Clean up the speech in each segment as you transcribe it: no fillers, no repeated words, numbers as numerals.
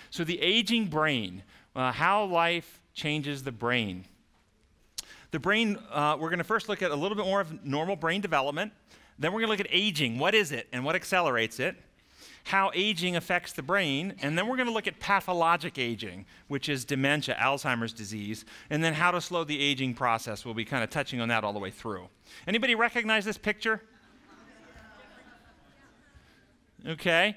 So the aging brain, how life changes the brain. The brain, we're going to first look at a little bit more of normal brain development. Then we're going to look at aging. What is it and what accelerates it? How aging affects the brain. And then we're going to look at pathologic aging, which is dementia, Alzheimer's disease. And then how to slow the aging process. We'll be kind of touching on that all the way through. Anybody recognize this picture? Okay.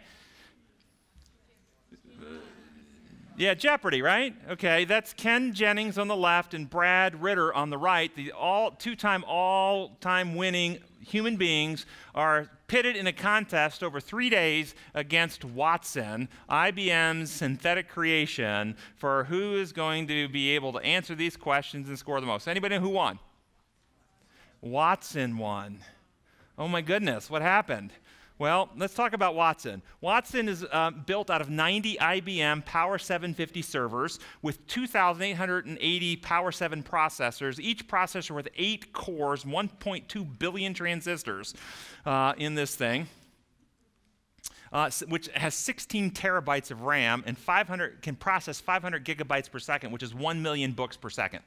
Yeah, Jeopardy, right? Okay, that's Ken Jennings on the left and Brad Ritter on the right. The two-time all-time winning human beings are pitted in a contest over 3 days against Watson, IBM's synthetic creation, for who is going to be able to answer these questions and score the most. Anybody know who won? Watson won. Oh my goodness, what happened? Well, let's talk about Watson. Watson is built out of 90 IBM Power 750 servers with 2,880 Power 7 processors, each processor with 8 cores, 1.2 billion transistors in this thing, which has 16 terabytes of RAM and can process 500 gigabytes per second, which is 1 million books per second.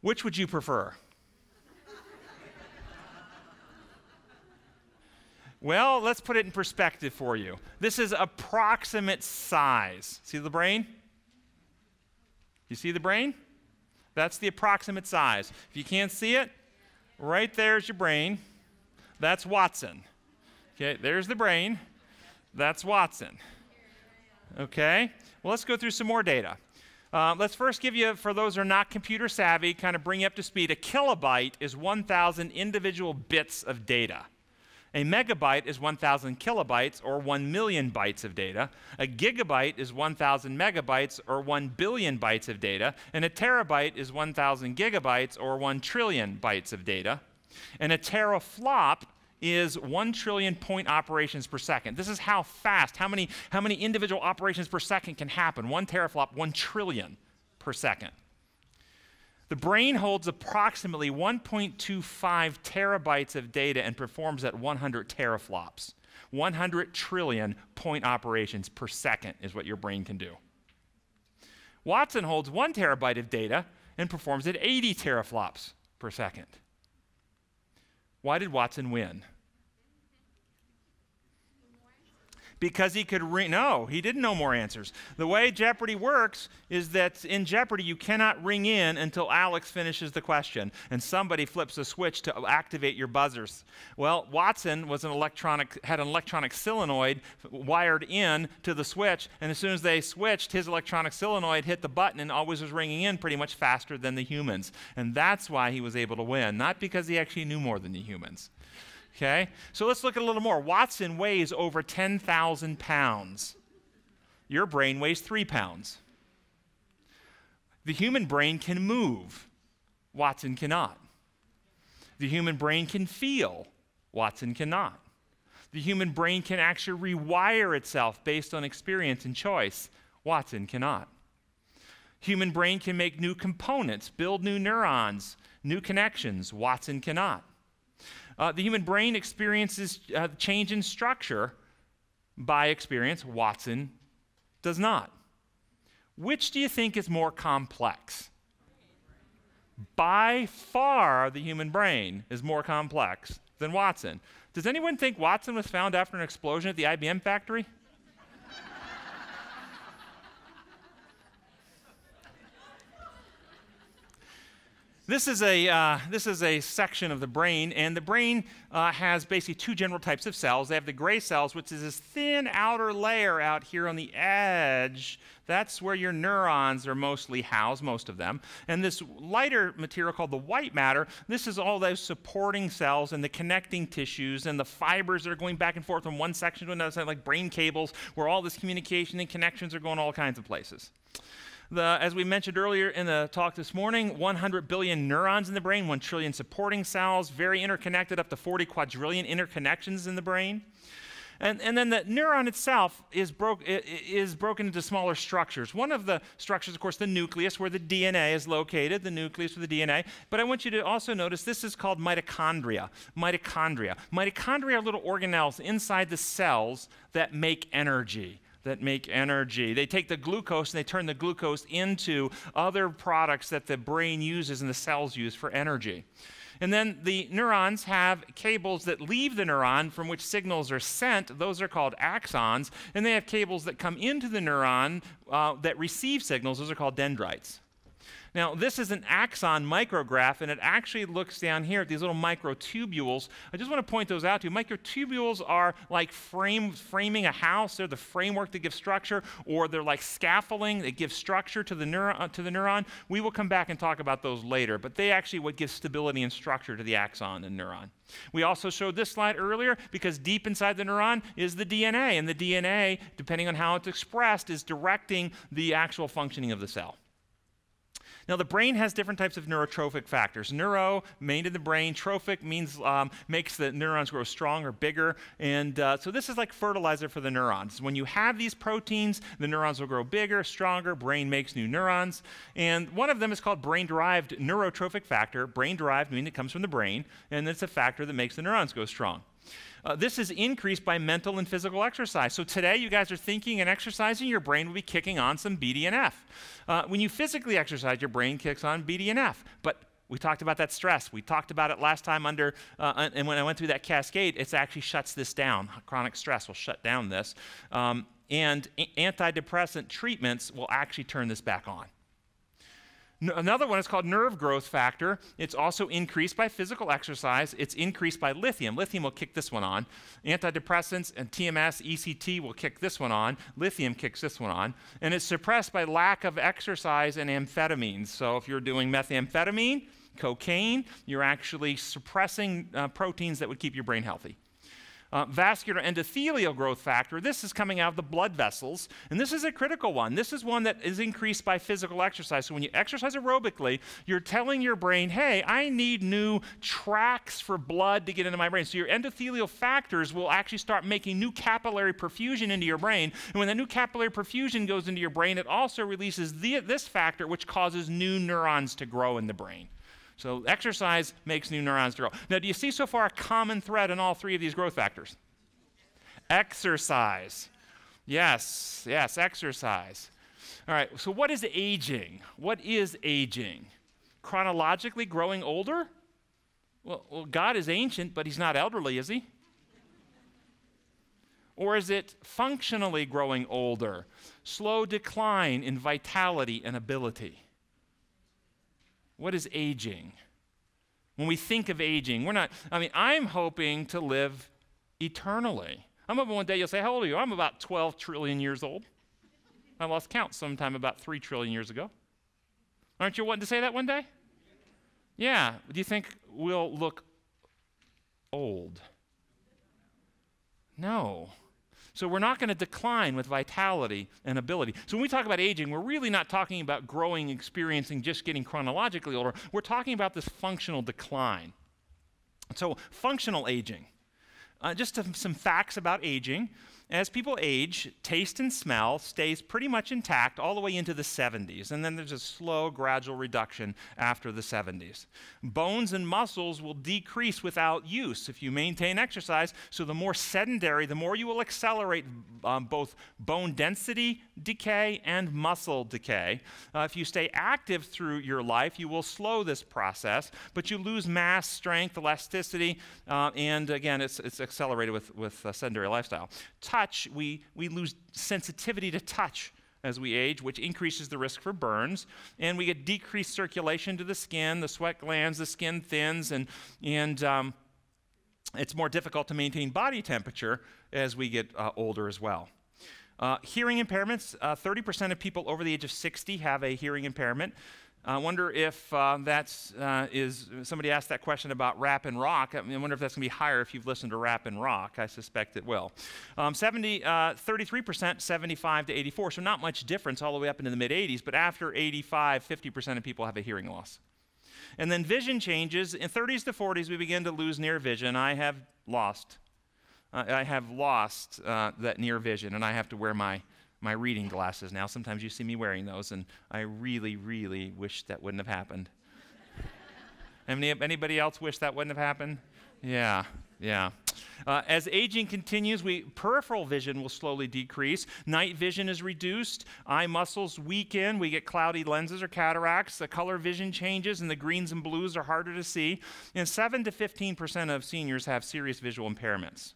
Which would you prefer? Well, let's put it in perspective for you. This is approximate size. See the brain? You see the brain? That's the approximate size. If you can't see it, right there's your brain. That's Watson. Okay, there's the brain. That's Watson. Okay, well, let's go through some more data. Let's first give you, for those who are not computer savvy, kind of bring you up to speed. A kilobyte is 1,000 individual bits of data. A megabyte is 1,000 kilobytes, or 1 million bytes of data. A gigabyte is 1,000 megabytes, or 1 billion bytes of data. And a terabyte is 1,000 gigabytes, or 1 trillion bytes of data. And a teraflop is 1 trillion point operations per second. This is how fast, how many individual operations per second can happen. 1 teraflop, 1 trillion per second. The brain holds approximately 1.25 terabytes of data and performs at 100 teraflops. 100 trillion point operations per second is what your brain can do. Watson holds 1 terabyte of data and performs at 80 teraflops per second. Why did Watson win? Because he could no, he didn't know more answers. The way Jeopardy works is that in Jeopardy you cannot ring in until Alex finishes the question and somebody flips a switch to activate your buzzers. Well, Watson was had an electronic solenoid wired in to the switch, and as soon as they switched, his electronic solenoid hit the button and always was ringing in pretty much faster than the humans. And that's why he was able to win, not because he actually knew more than the humans. Okay, so let's look at a little more. Watson weighs over 10,000 pounds. Your brain weighs 3 pounds. The human brain can move. Watson cannot. The human brain can feel. Watson cannot. The human brain can actually rewire itself based on experience and choice. Watson cannot. Human brain can make new components, build new neurons, new connections. Watson cannot. The human brain experiences change in structure by experience. Watson does not. Which do you think is more complex? By far, the human brain is more complex than Watson. Does anyone think Watson was found after an explosion at the IBM factory? This is a section of the brain, and the brain has basically 2 general types of cells. They have the gray cells, which is this thin outer layer out here on the edge. That's where your neurons are mostly housed, most of them. And this lighter material called the white matter, this is all those supporting cells and the connecting tissues and the fibers that are going back and forth from one section to another, side, like brain cables, where all this communication and connections are going all kinds of places. As we mentioned earlier in the talk this morning, 100 billion neurons in the brain, 1 trillion supporting cells, very interconnected, up to 40 quadrillion interconnections in the brain. And then the neuron itself is broken into smaller structures. One of the structures, of course, the nucleus, where the DNA is located, the nucleus with the DNA. But I want you to also notice this is called mitochondria. Mitochondria are little organelles inside the cells that make energy. that make energy. They take the glucose and they turn the glucose into other products that the brain uses and the cells use for energy. And then the neurons have cables that leave the neuron from which signals are sent. Those are called axons. And they have cables that come into the neuron that receive signals. Those are called dendrites. Now, this is an axon micrograph, and it actually looks down here at these little microtubules. I just want to point those out to you. Microtubules are like framing a house. They're the framework that gives structure, or they're like scaffolding that gives structure to the neuron. We will come back and talk about those later, but they actually what gives stability and structure to the axon and neuron. We also showed this slide earlier because deep inside the neuron is the DNA, and the DNA, depending on how it's expressed, is directing the actual functioning of the cell. Now, the brain has different types of neurotrophic factors. Neuro, made in the brain. Trophic means makes the neurons grow stronger, bigger. And so this is like fertilizer for the neurons. When you have these proteins, the neurons will grow bigger, stronger. Brain makes new neurons. And one of them is called brain-derived neurotrophic factor. Brain-derived meaning it comes from the brain, and it's a factor that makes the neurons go strong. This is increased by mental and physical exercise. So today, you guys are thinking and exercising, your brain will be kicking on some BDNF. When you physically exercise, your brain kicks on BDNF. But we talked about that stress. We talked about it last time and when I went through that cascade, it actually shuts this down. Chronic stress will shut down this. And antidepressant treatments will actually turn this back on. Another one is called nerve growth factor. It's also increased by physical exercise. It's increased by lithium. Lithium will kick this one on. Antidepressants and TMS, ECT will kick this one on. Lithium kicks this one on. And it's suppressed by lack of exercise and amphetamines. So if you're doing methamphetamine, cocaine, you're actually suppressing proteins that would keep your brain healthy. Vascular endothelial growth factor, this is coming out of the blood vessels, and this is a critical one. This is one that is increased by physical exercise. So when you exercise aerobically, you're telling your brain, hey, I need new tracks for blood to get into my brain. So your endothelial factors will actually start making new capillary perfusion into your brain, and when that new capillary perfusion goes into your brain, it also releases this factor, which causes new neurons to grow in the brain. So exercise makes new neurons grow. Now, do you see so far a common thread in all three of these growth factors? Exercise. Yes, exercise. All right, so what is aging? What is aging? Chronologically growing older? Well, God is ancient, but he's not elderly, is he? Or is it functionally growing older? Slow decline in vitality and ability. What is aging? When we think of aging, I'm hoping to live eternally. I'm hoping one day you'll say, how old are you? I'm about 12 trillion years old. I lost count sometime about 3 trillion years ago. Aren't you wanting to say that one day? Yeah. Do you think we'll look old? No. So we're not going to decline with vitality and ability. So when we talk about aging, we're really not talking about growing, experiencing, just getting chronologically older. We're talking about this functional decline. So functional aging. Just some facts about aging. As people age, taste and smell stays pretty much intact all the way into the 70s, and then there's a slow, gradual reduction after the 70s. Bones and muscles will decrease without use if you maintain exercise, so the more sedentary, the more you will accelerate both bone density decay and muscle decay. If you stay active through your life, you will slow this process, but you lose mass, strength, elasticity, and again, it's accelerated with a sedentary lifestyle. Touch, we lose sensitivity to touch as we age, which increases the risk for burns, and we get decreased circulation to the skin, the sweat glands, the skin thins, and it's more difficult to maintain body temperature as we get older as well. Hearing impairments, 30% of people over the age of 60 have a hearing impairment. I wonder if somebody asked that question about rap and rock. I wonder if that's going to be higher if you've listened to rap and rock. I suspect it will. 33%, 75 to 84, so not much difference all the way up into the mid-80s, but after 85, 50% of people have a hearing loss. And then vision changes. In 30s to 40s, we begin to lose near vision. I have lost that near vision, and I have to wear my reading glasses now. Sometimes you see me wearing those, and I really, really wish that wouldn't have happened. Anybody else wish that wouldn't have happened? Yeah. Yeah. As aging continues, peripheral vision will slowly decrease. Night vision is reduced. Eye muscles weaken. We get cloudy lenses or cataracts. The color vision changes, and the greens and blues are harder to see. And 7 to 15% of seniors have serious visual impairments.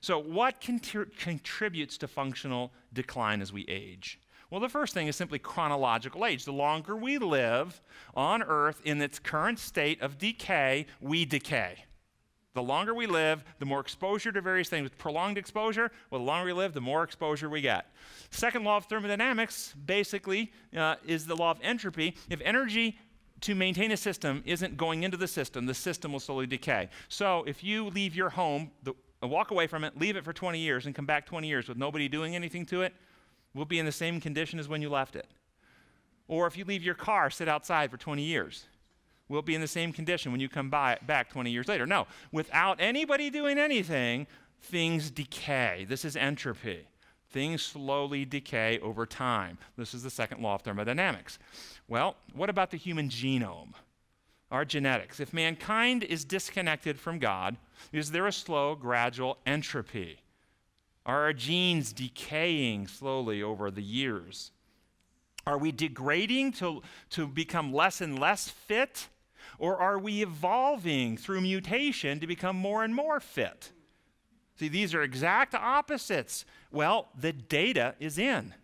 So what contributes to functional decline as we age? Well, the first thing is simply chronological age. The longer we live on Earth in its current state of decay, we decay. The longer we live, the more exposure to various things. With prolonged exposure, well, the longer we live, the more exposure we get. Second law of thermodynamics basically is the law of entropy. If energy to maintain a system isn't going into the system will slowly decay. So if you leave your home, walk away from it, leave it for 20 years, and come back 20 years with nobody doing anything to it, we'll be in the same condition as when you left it. Or if you leave your car sit outside for 20 years, we'll be in the same condition when you come back 20 years later. No, without anybody doing anything, things decay. This is entropy. Things slowly decay over time. This is the second law of thermodynamics. Well, what about the human genome? Our genetics. If mankind is disconnected from God, is there a slow, gradual entropy? Are our genes decaying slowly over the years? Are we degrading to become less and less fit? Or are we evolving through mutation to become more and more fit? See, these are exact opposites. Well, the data is in.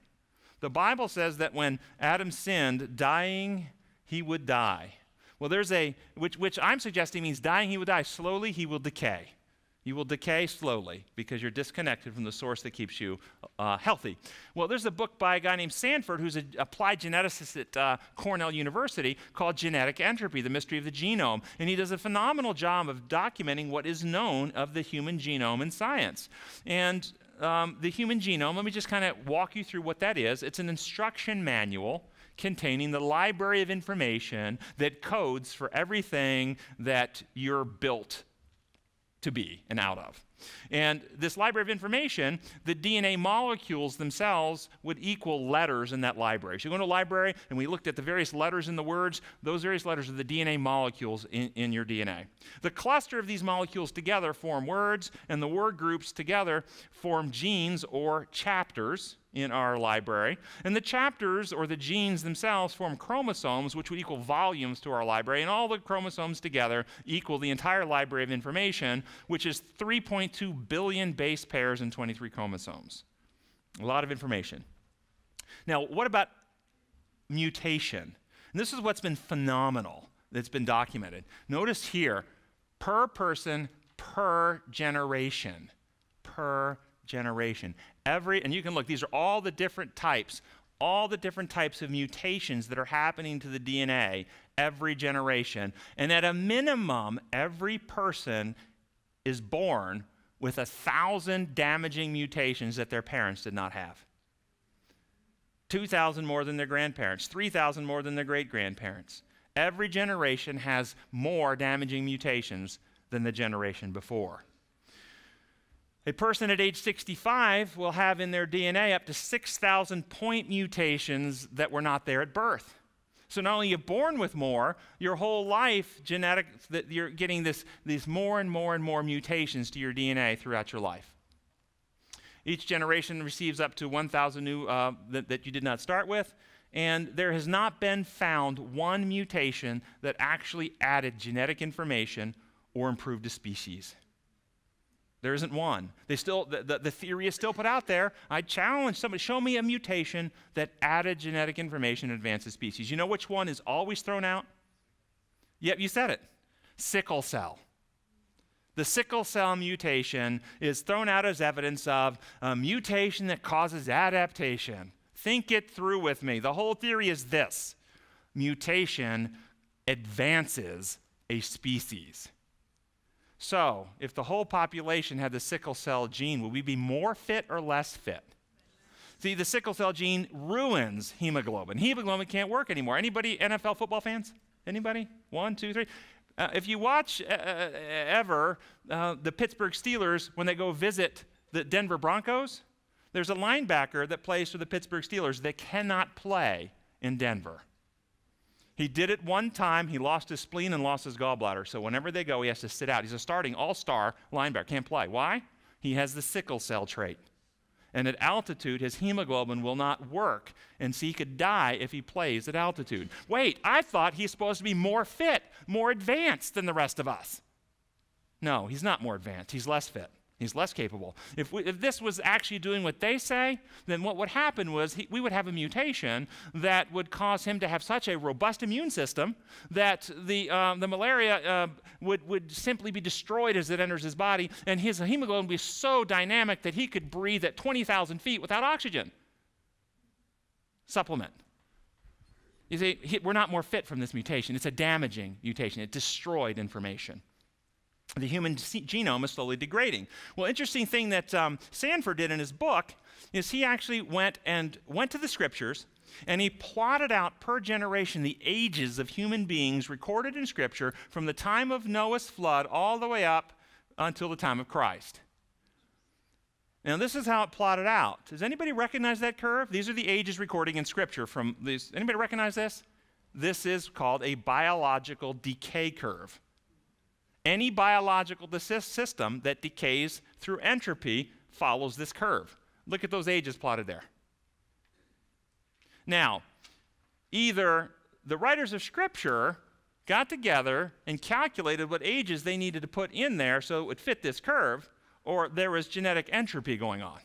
The Bible says that when Adam sinned, dying, he would die. Well, there's which I'm suggesting means dying, he would die. Slowly, he will decay. You will decay slowly because you're disconnected from the source that keeps you healthy. Well, there's a book by a guy named Sanford who's an applied geneticist at Cornell University called Genetic Entropy, The Mystery of the Genome. And he does a phenomenal job of documenting what is known of the human genome in science. And the human genome, let me just kind of walk you through what that is. It's an instruction manual containing the library of information that codes for everything that you're built to be and out of. And this library of information, the DNA molecules themselves would equal letters in that library. So you go to a library and we looked at the various letters in the words. Those various letters are the DNA molecules in your DNA. The cluster of these molecules together form words, and the word groups together form genes or chapters in our library. And the chapters or the genes themselves form chromosomes, which would equal volumes to our library. And all the chromosomes together equal the entire library of information, which is 3.2 billion base pairs and 23 chromosomes. A lot of information. Now, what about mutation? And this is what's been phenomenal that's been documented. Notice here, per person, per generation. Per generation. And you can look, these are all the different types of mutations that are happening to the DNA every generation. And at a minimum, every person is born with 1,000 damaging mutations that their parents did not have. 2,000 more than their grandparents, 3,000 more than their great-grandparents. Every generation has more damaging mutations than the generation before. A person at age 65 will have in their DNA up to 6,000 point mutations that were not there at birth. So not only are you born with more, your whole life, that you're getting these more and more and more mutations to your DNA throughout your life. Each generation receives up to 1,000 new that you did not start with, and there has not been found one mutation that actually added genetic information or improved a species. There isn't one. The theory is still put out there. I challenge somebody, show me a mutation that added genetic information and advanced the species. You know which one is always thrown out? Yep, you said it. Sickle cell. The sickle cell mutation is thrown out as evidence of a mutation that causes adaptation. Think it through with me. The whole theory is this: mutation advances a species. So, if the whole population had the sickle cell gene, would we be more fit or less fit? See, the sickle cell gene ruins hemoglobin. Hemoglobin can't work anymore. Anybody NFL football fans? Anybody? 1, 2, 3. If you watch the Pittsburgh Steelers, when they go visit the Denver Broncos, there's a linebacker that plays for the Pittsburgh Steelers that cannot play in Denver. He did it one time. He lost his spleen and lost his gallbladder. So whenever they go, he has to sit out. He's a starting all-star linebacker. Can't play. Why? He has the sickle cell trait. And at altitude, his hemoglobin will not work. And so he could die if he plays at altitude. Wait, I thought he's supposed to be more fit, more advanced than the rest of us. No, he's not more advanced. He's less fit. He's less capable. If this was actually doing what they say, then what would happen was we would have a mutation that would cause him to have such a robust immune system that the malaria would simply be destroyed as it enters his body, and his hemoglobin would be so dynamic that he could breathe at 20,000 feet without oxygen. Supplement. You see, we're not more fit from this mutation. It's a damaging mutation. It destroyed information. The human genome is slowly degrading. Well, interesting thing that Sanford did in his book is he actually went to the scriptures and he plotted out per generation the ages of human beings recorded in scripture from the time of Noah's flood all the way up until the time of Christ. Now, this is how it plotted out. Does anybody recognize that curve? These are the ages recording in scripture from these. Anybody recognize this? This is called a biological decay curve. Any biological system that decays through entropy follows this curve. Look at those ages plotted there. Now, either the writers of Scripture got together and calculated what ages they needed to put in there so it would fit this curve, or there was genetic entropy going on.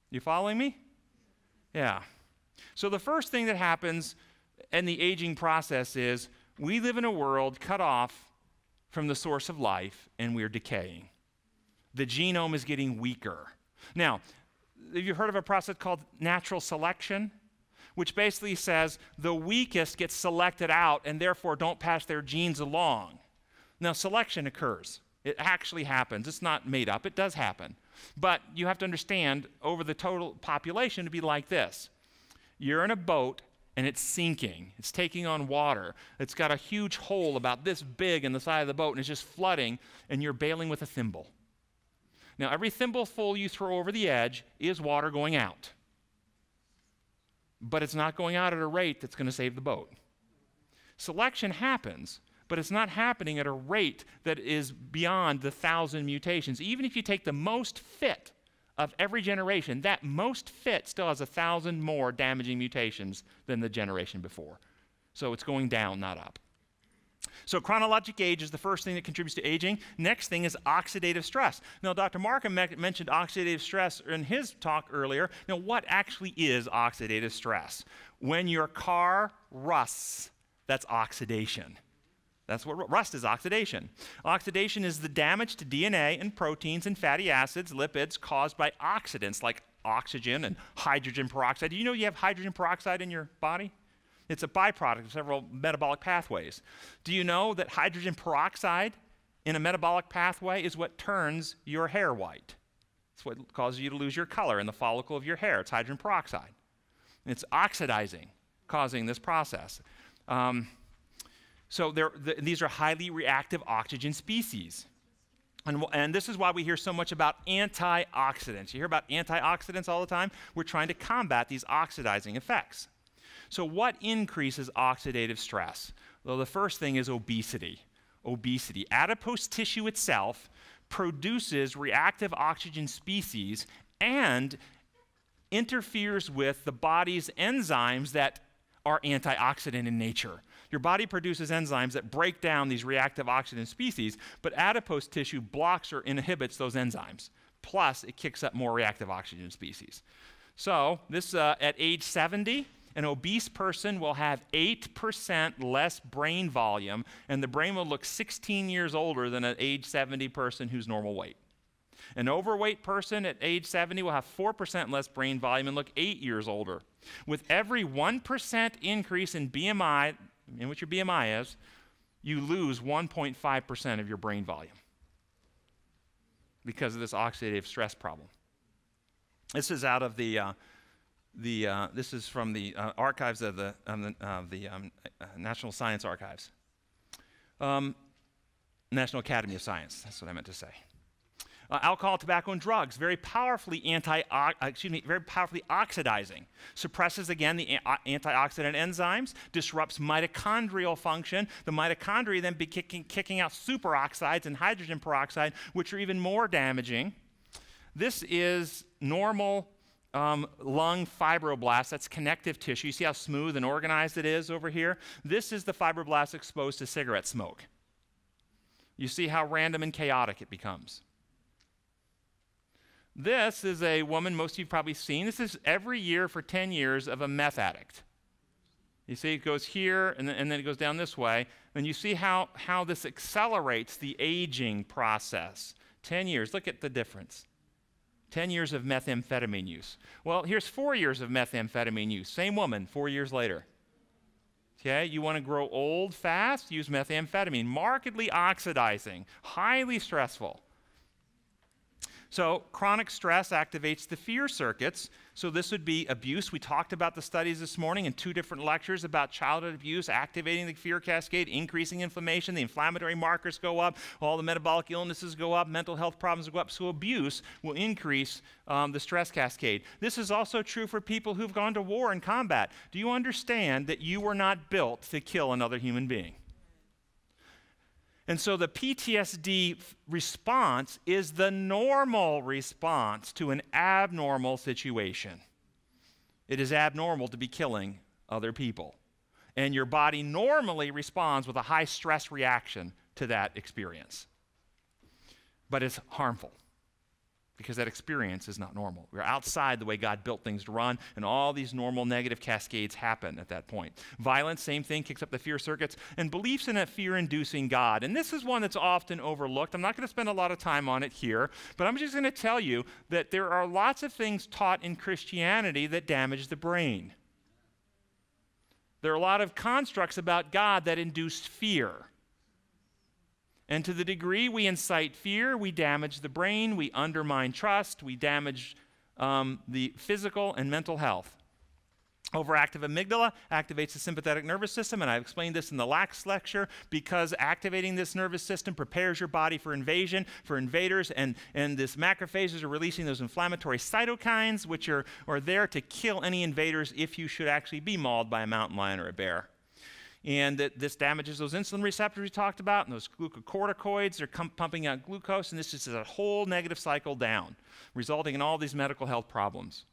You following me? Yeah. So the first thing that happens in the aging process is we live in a world cut off from the source of life, and we're decaying. The genome is getting weaker. Now, have you heard of a process called natural selection? Which basically says the weakest get selected out and therefore don't pass their genes along. Now, selection occurs. It actually happens. It's not made up. It does happen. But you have to understand, over the total population, to be like this. You're in a boat, and it's sinking. It's taking on water. It's got a huge hole about this big in the side of the boat, and it's just flooding, and you're bailing with a thimble. Now, every thimbleful you throw over the edge is water going out. But it's not going out at a rate that's going to save the boat. Selection happens, but it's not happening at a rate that is beyond the 1,000 mutations. Even if you take the most fit of every generation, that most fit still has 1,000 more damaging mutations than the generation before. So it's going down, not up. So chronologic age is the first thing that contributes to aging. Next thing is oxidative stress. Now, Dr. Markham mentioned oxidative stress in his talk earlier. Now, what actually is oxidative stress? When your car rusts, that's oxidation. That's what rust is, oxidation. Oxidation is the damage to DNA and proteins and fatty acids, lipids, caused by oxidants like oxygen and hydrogen peroxide. Do you know you have hydrogen peroxide in your body? It's a byproduct of several metabolic pathways. Do you know that hydrogen peroxide in a metabolic pathway is what turns your hair white? It's what causes you to lose your color in the follicle of your hair. It's hydrogen peroxide. And it's oxidizing, causing this process. So these are highly reactive oxygen species. And this is why we hear so much about antioxidants. You hear about antioxidants all the time? We're trying to combat these oxidizing effects. So what increases oxidative stress? Well, the first thing is obesity. Obesity. Adipose tissue itself produces reactive oxygen species and interferes with the body's enzymes that are antioxidant in nature. Your body produces enzymes that break down these reactive oxygen species, but adipose tissue blocks or inhibits those enzymes. Plus, it kicks up more reactive oxygen species. So this at age 70, an obese person will have 8% less brain volume, and the brain will look 16 years older than an age 70 person who's normal weight. An overweight person at age 70 will have 4% less brain volume and look 8 years older. With every 1% increase in BMI, in what your BMI is, you lose 1.5% of your brain volume because of this oxidative stress problem. This is out of this is from the archives of the National Science Archives. National Academy of Science, that's what I meant to say. Alcohol, tobacco, and drugs, very powerfully very powerfully oxidizing. Suppresses, again, the antioxidant enzymes, disrupts mitochondrial function. The mitochondria then be kicking out superoxides and hydrogen peroxide, which are even more damaging. This is normal lung fibroblasts. That's connective tissue. You see how smooth and organized it is over here? This is the fibroblast exposed to cigarette smoke. You see how random and chaotic it becomes. This is a woman most of you have probably seen. This is every year for 10 years of a meth addict. You see it goes here and then it goes down this way. And you see how this accelerates the aging process. 10 years, look at the difference. 10 years of methamphetamine use. Well, here's 4 years of methamphetamine use. Same woman, 4 years later. Okay, you want to grow old fast? Use methamphetamine. Markedly oxidizing, highly stressful. So chronic stress activates the fear circuits. So this would be abuse. We talked about the studies this morning in 2 different lectures about childhood abuse, activating the fear cascade, increasing inflammation, the inflammatory markers go up, all the metabolic illnesses go up, mental health problems go up. So abuse will increase the stress cascade. This is also true for people who've gone to war and combat. Do you understand that you were not built to kill another human being? And so the PTSD response is the normal response to an abnormal situation. It is abnormal to be killing other people. And your body normally responds with a high stress reaction to that experience. But it's harmful because that experience is not normal. We're outside the way God built things to run, and all these normal negative cascades happen at that point. Violence, same thing, kicks up the fear circuits, and beliefs in a fear-inducing God. And this is one that's often overlooked. I'm not going to spend a lot of time on it here, but I'm just going to tell you that there are lots of things taught in Christianity that damage the brain. There are a lot of constructs about God that induce fear. And to the degree we incite fear, we damage the brain, we undermine trust, we damage the physical and mental health. Overactive amygdala activates the sympathetic nervous system, and I've explained this in the last lecture, because activating this nervous system prepares your body for invasion, for invaders, and this macrophages are releasing those inflammatory cytokines, which are there to kill any invaders if you should actually be mauled by a mountain lion or a bear. And this damages those insulin receptors we talked about, and those glucocorticoids are pumping out glucose, and this is a whole negative cycle down, resulting in all these medical health problems.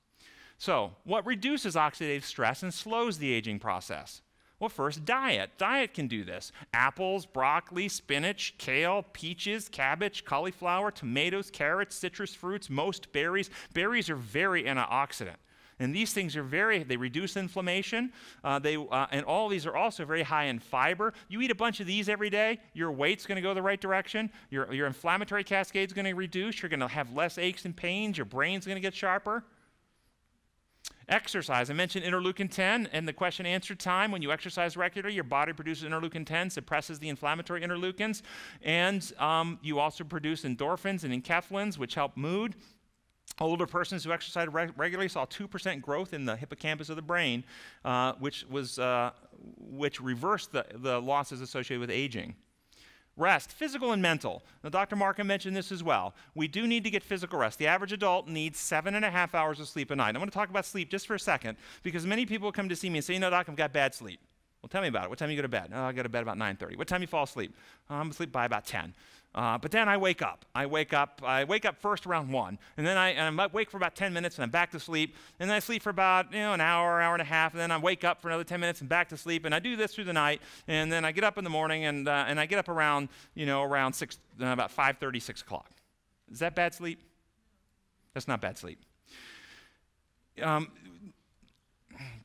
So, what reduces oxidative stress and slows the aging process? Well, first, diet. Diet can do this. Apples, broccoli, spinach, kale, peaches, cabbage, cauliflower, tomatoes, carrots, citrus fruits, most berries. Berries are very antioxidant. And these things are they reduce inflammation, and all these are also very high in fiber. You eat a bunch of these every day, your weight's going to go the right direction, your inflammatory cascade's going to reduce, you're going to have less aches and pains, your brain's going to get sharper. Exercise. I mentioned interleukin 10 and the question answer time. When you exercise regularly, your body produces interleukin 10, suppresses the inflammatory interleukins, and you also produce endorphins and enkephalins, which help mood. Older persons who exercise regularly saw 2% growth in the hippocampus of the brain, which reversed the losses associated with aging. Rest, physical and mental. Now, Dr. Markham mentioned this as well. We do need to get physical rest. The average adult needs 7.5 hours of sleep a night. I'm going to talk about sleep just for a second, because many people come to see me and say, you know, Doc, I've got bad sleep. Well, tell me about it. What time do you go to bed? Oh, I go to bed about 9:30. What time do you fall asleep? I'm asleep by about 10. But then I wake up. I wake up first around 1, and then I'm awake for about 10 minutes, and I'm back to sleep. And then I sleep for about an hour, hour and a half, and then I wake up for another 10 minutes and back to sleep. And I do this through the night, and then I get up in the morning, and I get up around about 5:30, 6 o'clock. Is that bad sleep? That's not bad sleep.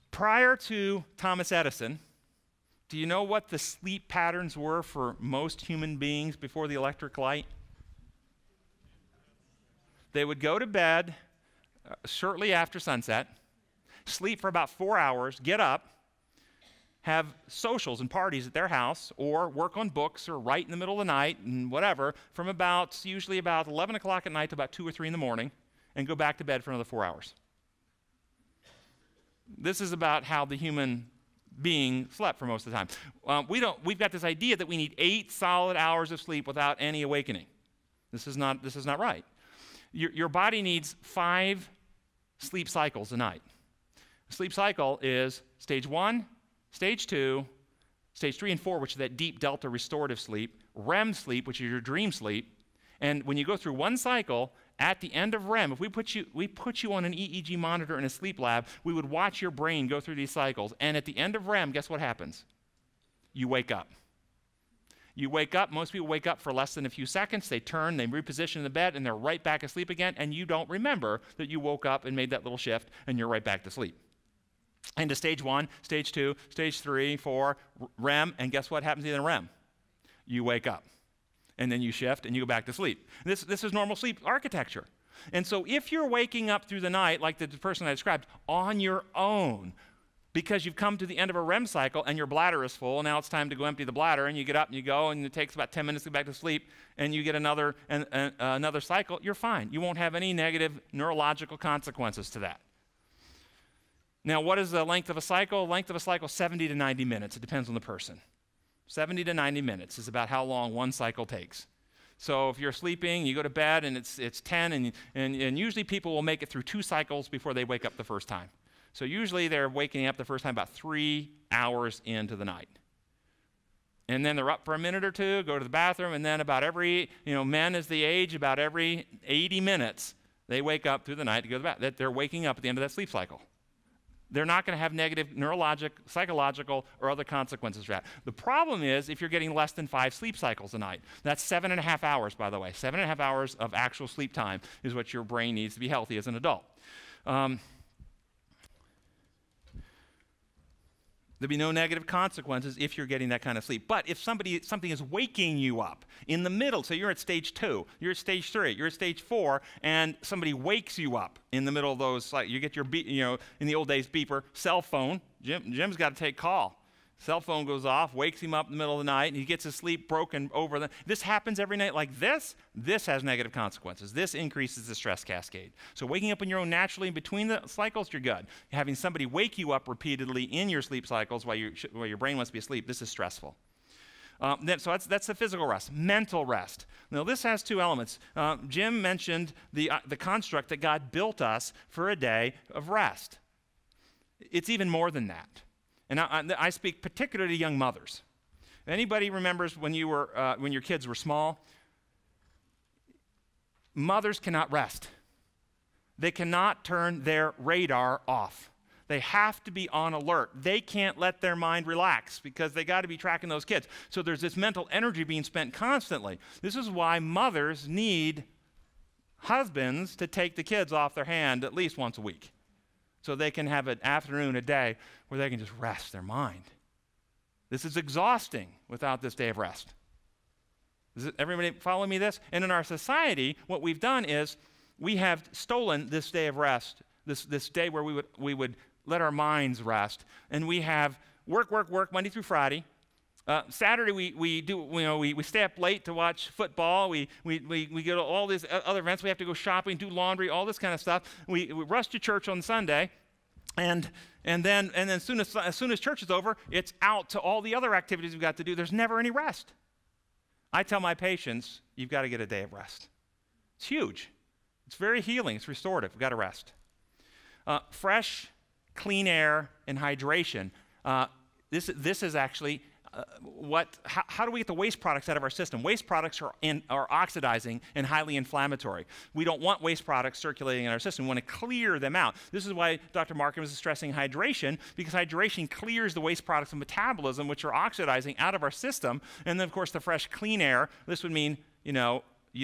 Prior to Thomas Edison, do you know what the sleep patterns were for most human beings before the electric light? They would go to bed shortly after sunset, sleep for about 4 hours, get up, have socials and parties at their house, or work on books or write in the middle of the night and whatever, from usually about 11 o'clock at night to about 2 or 3 in the morning, and go back to bed for another 4 hours. This is about how the human being slept for most of the time. We've got this idea that we need 8 solid hours of sleep without any awakening. This is not right. Your body needs 5 sleep cycles a night. Sleep cycle is stage 1, stage 2, stage 3 and 4, which is that deep delta restorative sleep, REM sleep, which is your dream sleep. And when you go through one cycle, at the end of REM, if we put you on an EEG monitor in a sleep lab, we would watch your brain go through these cycles. And at the end of REM, guess what happens? You wake up. You wake up. Most people wake up for less than a few seconds. They turn, they reposition in the bed, and they're right back asleep again. And you don't remember that you woke up and made that little shift, and you're right back to sleep. Into stage 1, stage 2, stage 3, 4, REM, and guess what happens in REM? You wake up, and then you shift, and you go back to sleep. This is normal sleep architecture. And so if you're waking up through the night, like the person I described, on your own, because you've come to the end of a REM cycle, and your bladder is full, and now it's time to go empty the bladder, and you get up, and you go, and it takes about 10 minutes to get back to sleep, and you get another cycle, you're fine. You won't have any negative neurological consequences to that. Now, what is the length of a cycle? Length of a cycle, 70 to 90 minutes. It depends on the person. 70 to 90 minutes is about how long one cycle takes. So if you're sleeping, you go to bed, and it's 10, and usually people will make it through 2 cycles before they wake up the first time. So usually they're waking up the first time about 3 hours into the night. And then they're up for a minute or two, go to the bathroom, and then about every, men is the age, about every 80 minutes, they wake up through the night to go to the bathroom. They're waking up at the end of that sleep cycle. They're not going to have negative neurologic, psychological, or other consequences for that. The problem is if you're getting less than 5 sleep cycles a night. That's 7.5 hours, by the way. 7.5 hours of actual sleep time is what your brain needs to be healthy as an adult. There'll be no negative consequences if you're getting that kind of sleep. But if something is waking you up in the middle, so you're at stage 2, you're at stage 3, you're at stage 4, and somebody wakes you up in the middle of those, like you get your, in the old days, beeper, cell phone. Jim's got to take call. Cell phone goes off, wakes him up in the middle of the night, and he gets his sleep broken over. This happens every night like this. This has negative consequences. This increases the stress cascade. So waking up on your own naturally in between the cycles, you're good. Having somebody wake you up repeatedly in your sleep cycles while your brain wants to be asleep, this is stressful. So that's the physical rest. Mental rest. Now this has 2 elements. Jim mentioned the construct that God built us for a day of rest. It's even more than that. And I speak particularly to young mothers. Anybody remembers when your kids were small? Mothers cannot rest. They cannot turn their radar off. They have to be on alert. They can't let their mind relax because they got to be tracking those kids. So there's this mental energy being spent constantly. This is why mothers need husbands to take the kids off their hand at least once a week, so they can have an afternoon, a day, where they can just rest their mind. This is exhausting without this day of rest. Everybody follow me this? And in our society, what we've done is we have stolen this day of rest, this day where we would let our minds rest, and we have work, Monday through Friday. Saturday we stay up late to watch football. We go to all these other events. We have to go shopping, do laundry, all this kind of stuff. We rush to church on Sunday, and then as soon as church is over, it's out to all the other activities we've got to do. There's never any rest. I tell my patients, you've got to get a day of rest. It's huge. It's very healing. It's restorative. We've got to rest. Fresh, clean air and hydration. This is actually how do we get the waste products out of our system? Waste products are oxidizing and highly inflammatory. We don't want waste products circulating in our system. We want to clear them out. This is why Dr. Markham was stressing hydration, because hydration clears the waste products of metabolism, which are oxidizing, out of our system. And then, of course, the fresh, clean air. This would mean, you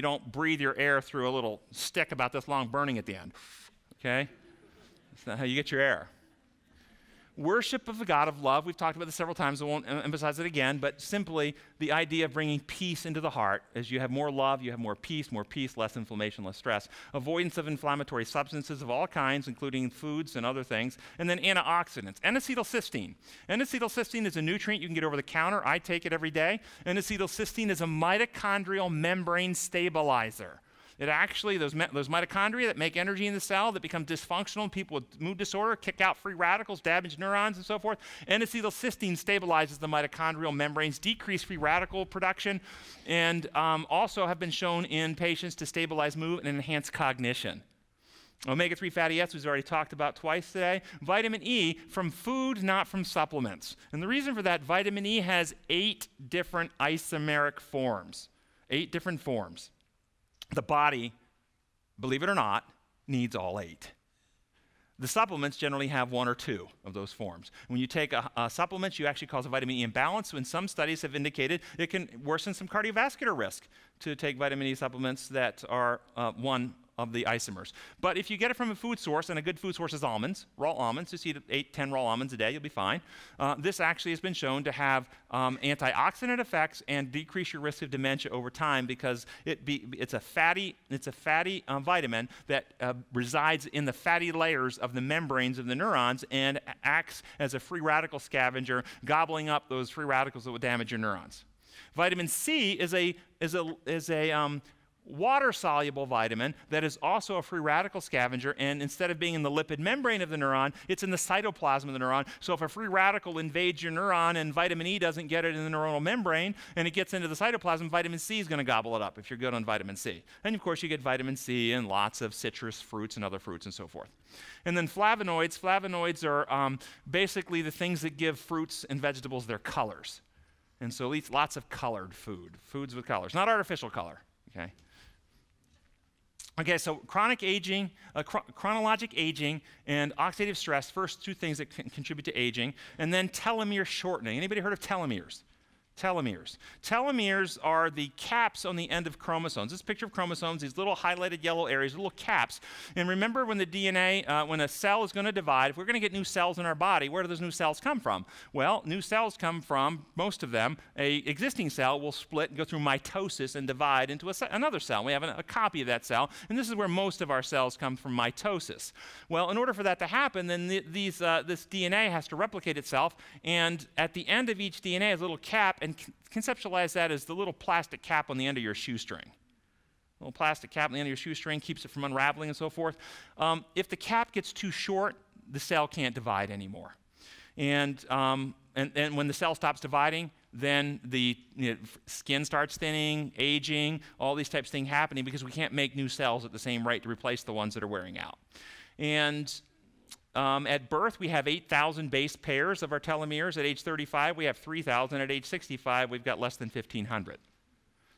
don't breathe your air through a little stick about this long burning at the end. Okay? That's not how you get your air. Worship of the God of love. We've talked about this several times. I won't emphasize it again, but simply the idea of bringing peace into the heart. As you have more love, you have more peace, less inflammation, less stress. Avoidance of inflammatory substances of all kinds, including foods and other things. And then antioxidants. N-acetylcysteine. N-acetylcysteine is a nutrient you can get over the counter. I take it every day. N-acetylcysteine is a mitochondrial membrane stabilizer. It actually, those mitochondria that make energy in the cell that become dysfunctional, people with mood disorder, kick out free radicals, damage neurons, and so forth. N-acetylcysteine stabilizes the mitochondrial membranes, decrease free radical production, and also have been shown in patients to stabilize mood and enhance cognition. Omega-3 fatty acids, we've already talked about twice today. Vitamin E from food, not from supplements. And the reason for that, vitamin E has 8 different isomeric forms. 8 different forms. The body, believe it or not, needs all 8. The supplements generally have 1 or 2 of those forms. When you take a supplement, you actually cause a vitamin E imbalance. So in some studies have indicated it can worsen some cardiovascular risk to take vitamin E supplements that are one of the isomers. But if you get it from a food source, and a good food source is almonds, raw almonds, just eat 8, 10 raw almonds a day, you'll be fine. This actually has been shown to have antioxidant effects and decrease your risk of dementia over time because it's a fatty vitamin that resides in the fatty layers of the membranes of the neurons and acts as a free radical scavenger, gobbling up those free radicals that would damage your neurons. Vitamin C is a water-soluble vitamin that is also a free radical scavenger, and instead of being in the lipid membrane of the neuron, it's in the cytoplasm of the neuron. So if a free radical invades your neuron and vitamin E doesn't get it in the neuronal membrane and it gets into the cytoplasm, vitamin C is going to gobble it up if you're good on vitamin C. And of course you get vitamin C in lots of citrus fruits and other fruits and so forth. And then flavonoids. Flavonoids are basically the things that give fruits and vegetables their colors. And so eat lots of colored foods with colors, not artificial color, okay? Okay, so chronic aging, chronologic aging, and oxidative stress, first 2 things that contribute to aging, and then telomere shortening. Anybody heard of telomeres? Telomeres. Telomeres are the caps on the end of chromosomes. This picture of chromosomes, these little highlighted yellow areas, little caps. And remember when the DNA, when a cell is going to divide, if we're going to get new cells in our body, where do those new cells come from? Well, new cells come from, most of them, an existing cell will split and go through mitosis and divide into another cell. We have a copy of that cell, and this is where most of our cells come from, mitosis. Well, in order for that to happen, then this DNA has to replicate itself, and at the end of each DNA is a little cap, and conceptualize that as the little plastic cap on the end of your shoestring. A little plastic cap on the end of your shoestring keeps it from unraveling and so forth. If the cap gets too short, the cell can't divide anymore. And when the cell stops dividing, then the skin starts thinning, aging, all these types of things happening because we can't make new cells at the same rate to replace the ones that are wearing out. And at birth, we have 8,000 base pairs of our telomeres. At age 35, we have 3,000. At age 65, we've got less than 1,500.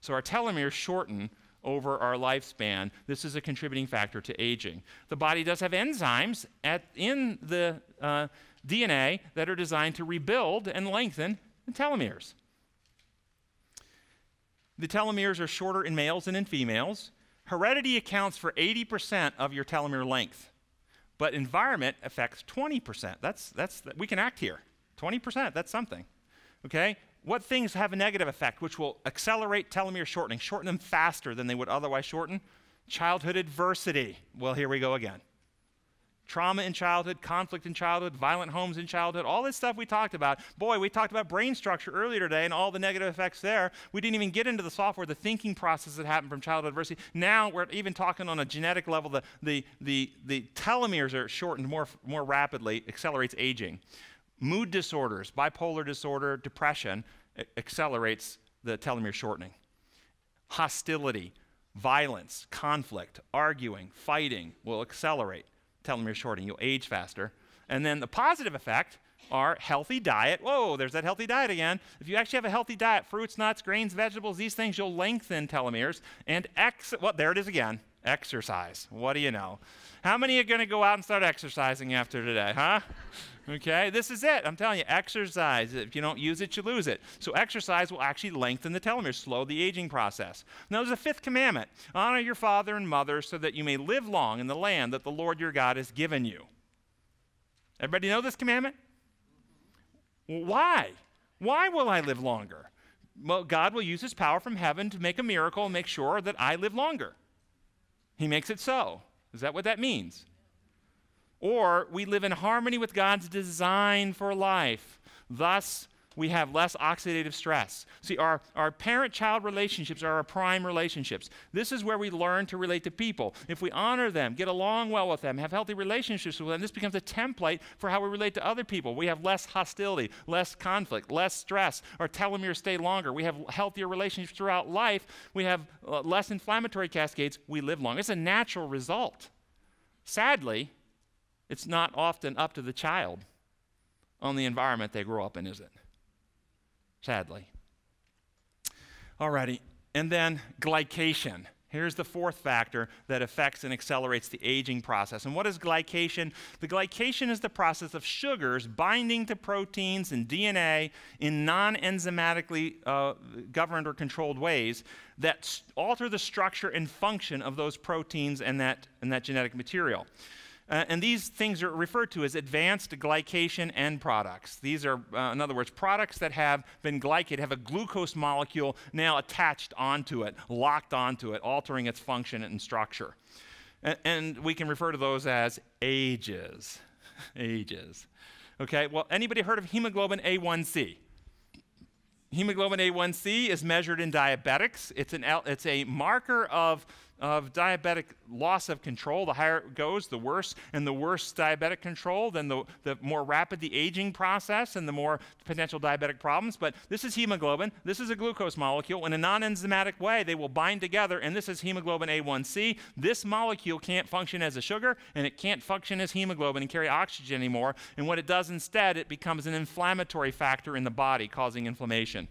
So our telomeres shorten over our lifespan. This is a contributing factor to aging. The body does have enzymes in the DNA that are designed to rebuild and lengthen the telomeres. The telomeres are shorter in males than in females. Heredity accounts for 80% of your telomere length. But environment affects 20%. We can act here. 20%, that's something. Okay? What things have a negative effect, which will accelerate telomere shortening, shorten them faster than they would otherwise shorten? Childhood adversity. Well, here we go again. Trauma in childhood, conflict in childhood, violent homes in childhood, all this stuff we talked about. Boy, we talked about brain structure earlier today and all the negative effects there. We didn't even get into the software, the thinking process that happened from childhood adversity. Now we're even talking on a genetic level. The telomeres are shortened more rapidly, accelerates aging. Mood disorders, bipolar disorder, depression, accelerates the telomere shortening. Hostility, violence, conflict, arguing, fighting will accelerate telomere shortening. You'll age faster. And then the positive effect are healthy diet. Whoa, there's that healthy diet again. If you actually have a healthy diet, fruits, nuts, grains, vegetables, these things, you'll lengthen telomeres. And well, there it is again, exercise. What do you know? How many are going to go out and start exercising after today, huh? Okay, this is it. I'm telling you, exercise. If you don't use it, you lose it. So exercise will actually lengthen the telomeres, slow the aging process. Now, there's a 5th commandment. Honor your father and mother so that you may live long in the land that the Lord your God has given you. Everybody know this commandment? Why? Why will I live longer? Well, God will use his power from heaven to make a miracle and make sure that I live longer. He makes it so. Is that what that means? Or we live in harmony with God's design for life. Thus, we have less oxidative stress. See, our parent-child relationships are our prime relationships. This is where we learn to relate to people. If we honor them, get along well with them, have healthy relationships with them, this becomes a template for how we relate to other people. We have less hostility, less conflict, less stress. Our telomeres stay longer. We have healthier relationships throughout life. We have less inflammatory cascades. We live longer. It's a natural result. Sadly, it's not often up to the child on the environment they grow up in, is it? Sadly. Alrighty, and then glycation. Here's the fourth factor that affects and accelerates the aging process. And what is glycation? The glycation is the process of sugars binding to proteins and DNA in non-enzymatically governed or controlled ways that alter the structure and function of those proteins and that genetic material. And these things are referred to as advanced glycation end products. These are, in other words, products that have been glycated, have a glucose molecule now attached onto it, locked onto it, altering its function and structure. And we can refer to those as AGEs. AGEs. Okay, well, anybody heard of hemoglobin A1C? Hemoglobin A1C is measured in diabetics. It's a marker of diabetic loss of control. The higher it goes, the worse. And the worse diabetic control, then the more rapid the aging process and the more potential diabetic problems. But this is hemoglobin. This is a glucose molecule. In a non-enzymatic way, they will bind together, and this is hemoglobin A1C. This molecule can't function as a sugar, and it can't function as hemoglobin and carry oxygen anymore. And what it does instead, it becomes an inflammatory factor in the body, causing inflammation.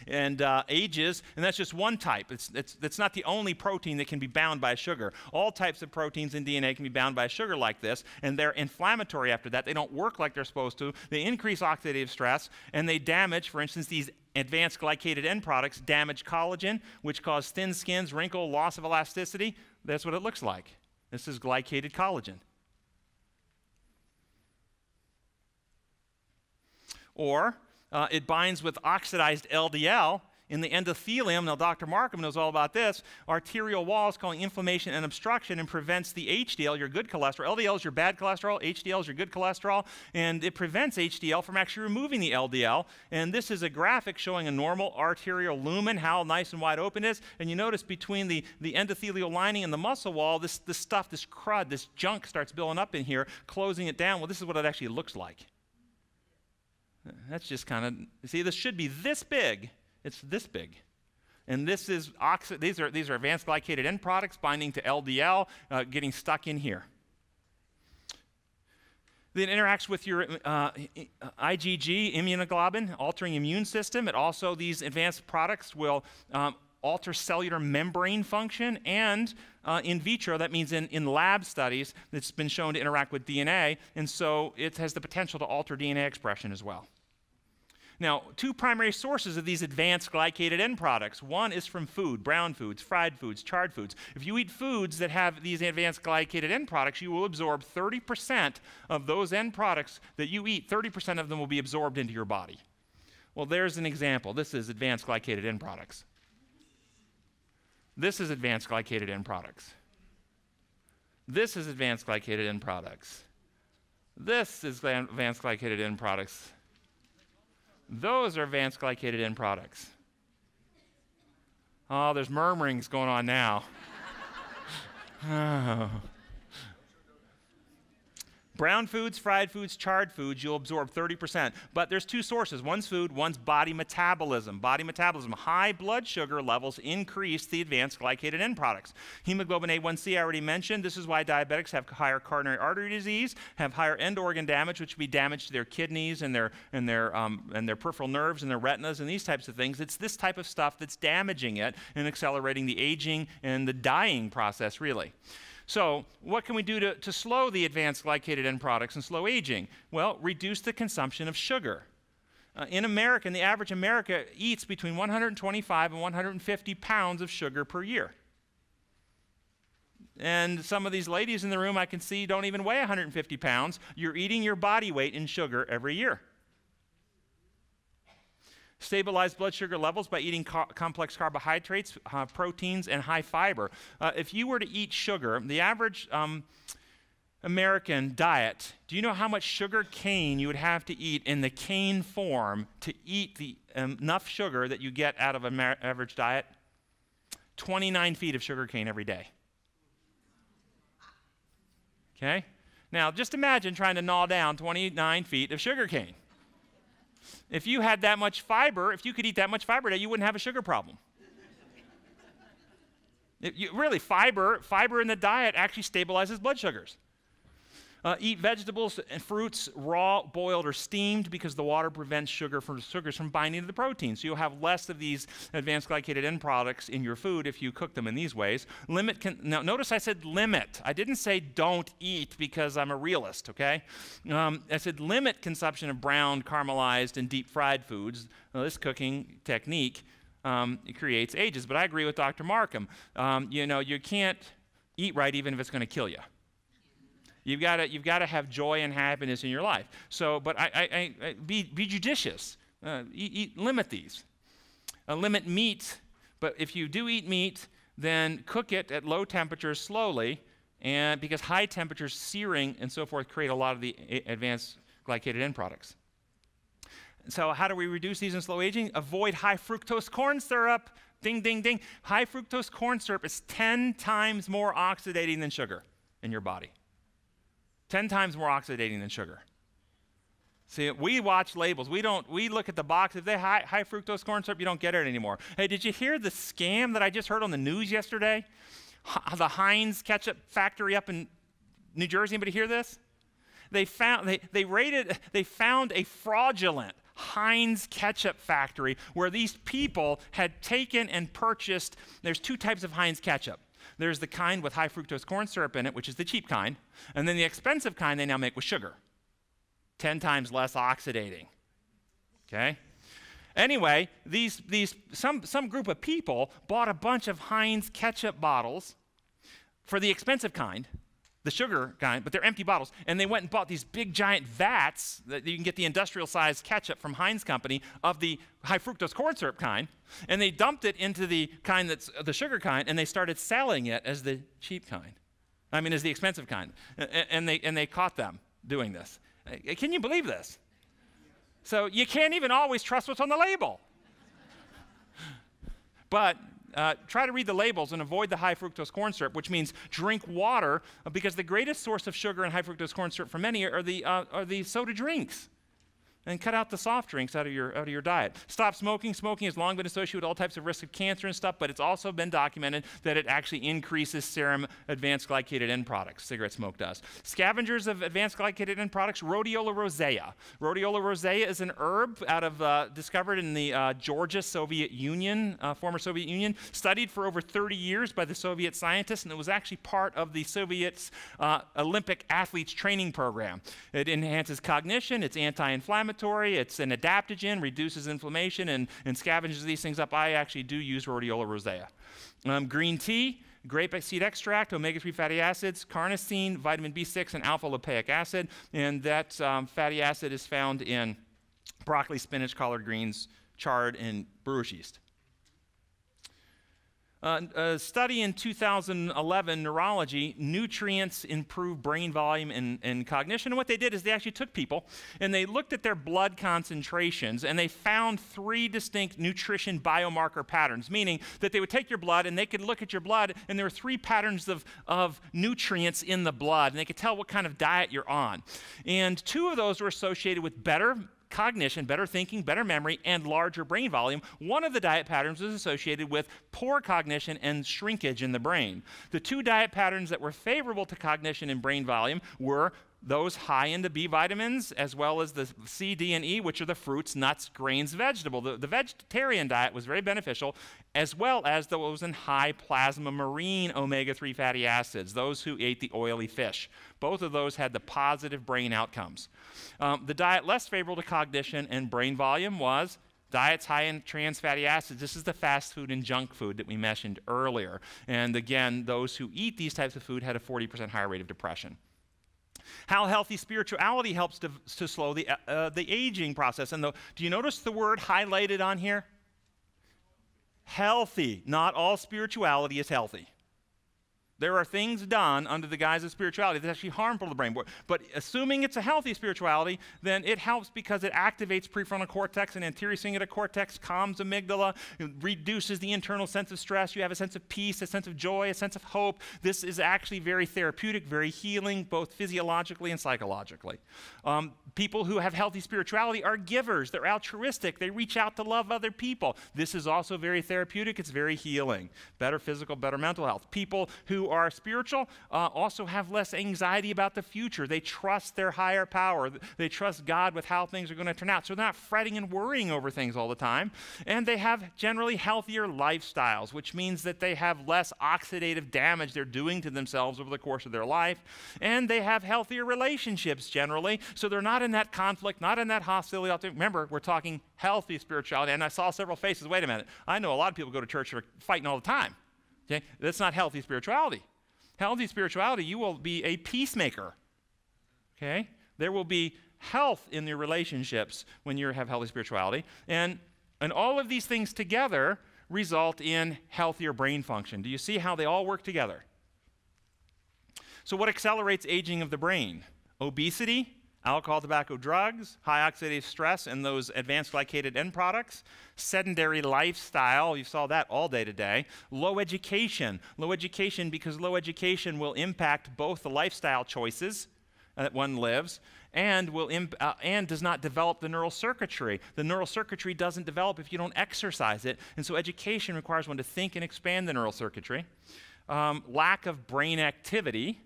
And AGEs, and that's just one type. It's not the only protein that can be bound by a sugar. All types of proteins in DNA can be bound by a sugar like this, and they're inflammatory after that. They don't work like they're supposed to. They increase oxidative stress, and they damage, for instance, these advanced glycated end products damage collagen, which cause thin skins, wrinkle, loss of elasticity. That's what it looks like. This is glycated collagen. Or it binds with oxidized LDL in the endothelium. Now, Dr. Markham knows all about this. Arterial walls causing inflammation and obstruction and prevents the HDL, your good cholesterol. LDL is your bad cholesterol. HDL is your good cholesterol. And it prevents HDL from actually removing the LDL. And this is a graphic showing a normal arterial lumen, how nice and wide open it is. And you notice between the endothelial lining and the muscle wall, this stuff, this crud, this junk starts building up in here, closing it down. Well, this is what it actually looks like. That's just kind of, see, this should be this big. It's this big. And this is, these are advanced glycated end products binding to LDL, getting stuck in here. Then it interacts with your IgG, immunoglobulin, altering immune system. It also, these advanced products will alter cellular membrane function, and in vitro, that means in lab studies, it's been shown to interact with DNA, and so it has the potential to alter DNA expression as well. Now, two primary sources of these advanced glycated end products. One is from food, brown foods, fried foods, charred foods. If you eat foods that have these advanced glycated end products, you will absorb 30% of those end products that you eat. 30% of them will be absorbed into your body. Well, there's an example. This is advanced glycated end products. This is advanced glycated end products. This is advanced glycated end products. This is advanced glycated end products. Those are advanced glycated end products. Oh, there's murmurings going on now. Oh. Brown foods, fried foods, charred foods, you'll absorb 30%. But there's two sources. One's food, one's body metabolism. Body metabolism, high blood sugar levels increase the advanced glycated end products. Hemoglobin A1C, I already mentioned. This is why diabetics have higher coronary artery disease, have higher end organ damage, which would be damage to their kidneys and their peripheral nerves and their retinas and these types of things. It's this type of stuff that's damaging it and accelerating the aging and the dying process, really. So what can we do to slow the advanced glycated end products and slow aging? Well, reduce the consumption of sugar. In America, in the average America eats between 125 and 150 pounds of sugar per year. And some of these ladies in the room I can see don't even weigh 150 pounds. You're eating your body weight in sugar every year. Stabilize blood sugar levels by eating complex carbohydrates, proteins, and high fiber. If you were to eat sugar, the average American diet, do you know how much sugar cane you would have to eat in the cane form to eat the enough sugar that you get out of an average diet? 29 feet of sugar cane every day. Okay? Now, just imagine trying to gnaw down 29 feet of sugar cane. If you had that much fiber, if you could eat that much fiber a day, you wouldn't have a sugar problem. Really, fiber in the diet actually stabilizes blood sugars. Eat vegetables and fruits raw, boiled, or steamed because the water prevents sugars from binding to the protein. So you'll have less of these advanced glycated end products in your food if you cook them in these ways. Now, notice I said limit. I didn't say don't eat because I'm a realist, okay? I said limit consumption of browned, caramelized, and deep-fried foods. Now, this cooking technique it creates ages, but I agree with Dr. Markham. You can't eat right even if it's going to kill you. You've got to have joy and happiness in your life. So, but be judicious. Limit these. Limit meat, but if you do eat meat, then cook it at low temperatures slowly, and because high temperatures, searing and so forth, create a lot of the advanced glycated end products. So how do we reduce these in slow aging? Avoid high fructose corn syrup. Ding, ding, ding. High fructose corn syrup is 10 times more oxidating than sugar in your body. 10 times more oxidating than sugar. See, we watch labels. We look at the box. If they high fructose corn syrup, you don't get it anymore. Hey, did you hear the scam that I just heard on the news yesterday? The Heinz ketchup factory up in New Jersey. Anybody hear this? They found a fraudulent Heinz ketchup factory where these people had taken and purchased. There's two types of Heinz ketchup. There's the kind with high fructose corn syrup in it, which is the cheap kind, and then the expensive kind they now make with sugar. 10 times less oxidating. Okay? Anyway, some group of people bought a bunch of Heinz ketchup bottles for the expensive kind, the sugar kind, but they're empty bottles, and they went and bought these big giant vats that you can get the industrial sized ketchup from Heinz Company of the high fructose corn syrup kind, and they dumped it into the kind that's the sugar kind, and they started selling it as the cheap kind. As the expensive kind. And they caught them doing this. Can you believe this? So you can't even always trust what's on the label. But try to read the labels and avoid the high fructose corn syrup, which means drink water, because the greatest source of sugar and high fructose corn syrup for many are the soda drinks. And cut out the soft drinks out of your diet. Stop smoking. Smoking has long been associated with all types of risk of cancer and stuff, but it's also been documented that it actually increases serum advanced glycated end products. Cigarette smoke does. Scavengers of advanced glycated end products, rhodiola rosea. Rhodiola rosea is an herb discovered in the Georgia Soviet Union, former Soviet Union, studied for over 30 years by the Soviet scientists, and it was actually part of the Soviets' Olympic athletes training program. It enhances cognition, it's anti-inflammatory, it's an adaptogen, reduces inflammation, and scavenges these things up. I actually do use rhodiola rosea. Green tea, grape seed extract, omega-3 fatty acids, carnosine, vitamin B6, and alpha-lipoic acid. And that fatty acid is found in broccoli, spinach, collard greens, chard, and brewer's yeast. A study in 2011, Neurology, nutrients improve brain volume and cognition. And what they did is they actually took people and they looked at their blood concentrations and they found 3 distinct nutrition biomarker patterns, meaning that they would take your blood and they could look at your blood and there were 3 patterns of nutrients in the blood and they could tell what kind of diet you're on. And 2 of those were associated with better cognition, better thinking, better memory, and larger brain volume. One of the diet patterns was associated with poor cognition and shrinkage in the brain. The 2 diet patterns that were favorable to cognition and brain volume were those high in the B vitamins, as well as the C, D, and E, which are the fruits, nuts, grains, vegetable. The vegetarian diet was very beneficial, as well as those in high plasma marine omega-3 fatty acids, those who ate the oily fish. Both of those had the positive brain outcomes. The diet less favorable to cognition and brain volume was diets high in trans fatty acids. This is the fast food and junk food that we mentioned earlier. And again, those who eat these types of food had a 40% higher rate of depression. How healthy spirituality helps to slow the aging process. And do you notice the word highlighted on here? Healthy. Not all spirituality is healthy. There are things done under the guise of spirituality that's actually harmful to the brain. But assuming it's a healthy spirituality, then it helps because it activates prefrontal cortex and anterior cingulate cortex, calms amygdala, reduces the internal sense of stress. You have a sense of peace, a sense of joy, a sense of hope. This is actually very therapeutic, very healing, both physiologically and psychologically. People who have healthy spirituality are givers. They're altruistic. They reach out to love other people. This is also very therapeutic. It's very healing. Better physical, better mental health. People who are spiritual also have less anxiety about the future. They trust their higher power. They trust God with how things are going to turn out. So they're not fretting and worrying over things all the time. And they have generally healthier lifestyles, which means that they have less oxidative damage they're doing to themselves over the course of their life. And they have healthier relationships generally. So they're not in that conflict, not in that hostility. Remember, we're talking healthy spirituality. And I saw several faces. Wait a minute. I know a lot of people go to church who are fighting all the time. Okay? That's not healthy spirituality. Healthy spirituality, you will be a peacemaker. Okay? There will be health in your relationships when you have healthy spirituality. And all of these things together result in healthier brain function. Do you see how they all work together? So what accelerates aging of the brain? Obesity, alcohol, tobacco, drugs, high oxidative stress, and those advanced glycated end products, sedentary lifestyle, you saw that all day today, low education because low education will impact both the lifestyle choices that one lives and does not develop the neural circuitry. The neural circuitry doesn't develop if you don't exercise it, and so education requires one to think and expand the neural circuitry. Lack of brain activity,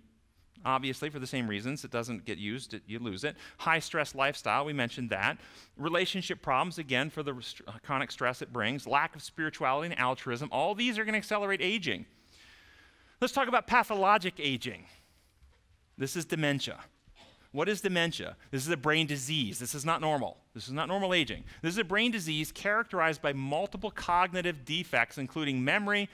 obviously, for the same reasons. It doesn't get used, you lose it. High stress lifestyle, we mentioned that. Relationship problems, again, for the chronic stress it brings. Lack of spirituality and altruism. All these are going to accelerate aging. Let's talk about pathologic aging. This is dementia. What is dementia? This is a brain disease. This is not normal. This is not normal aging. This is a brain disease characterized by multiple cognitive defects, including memory,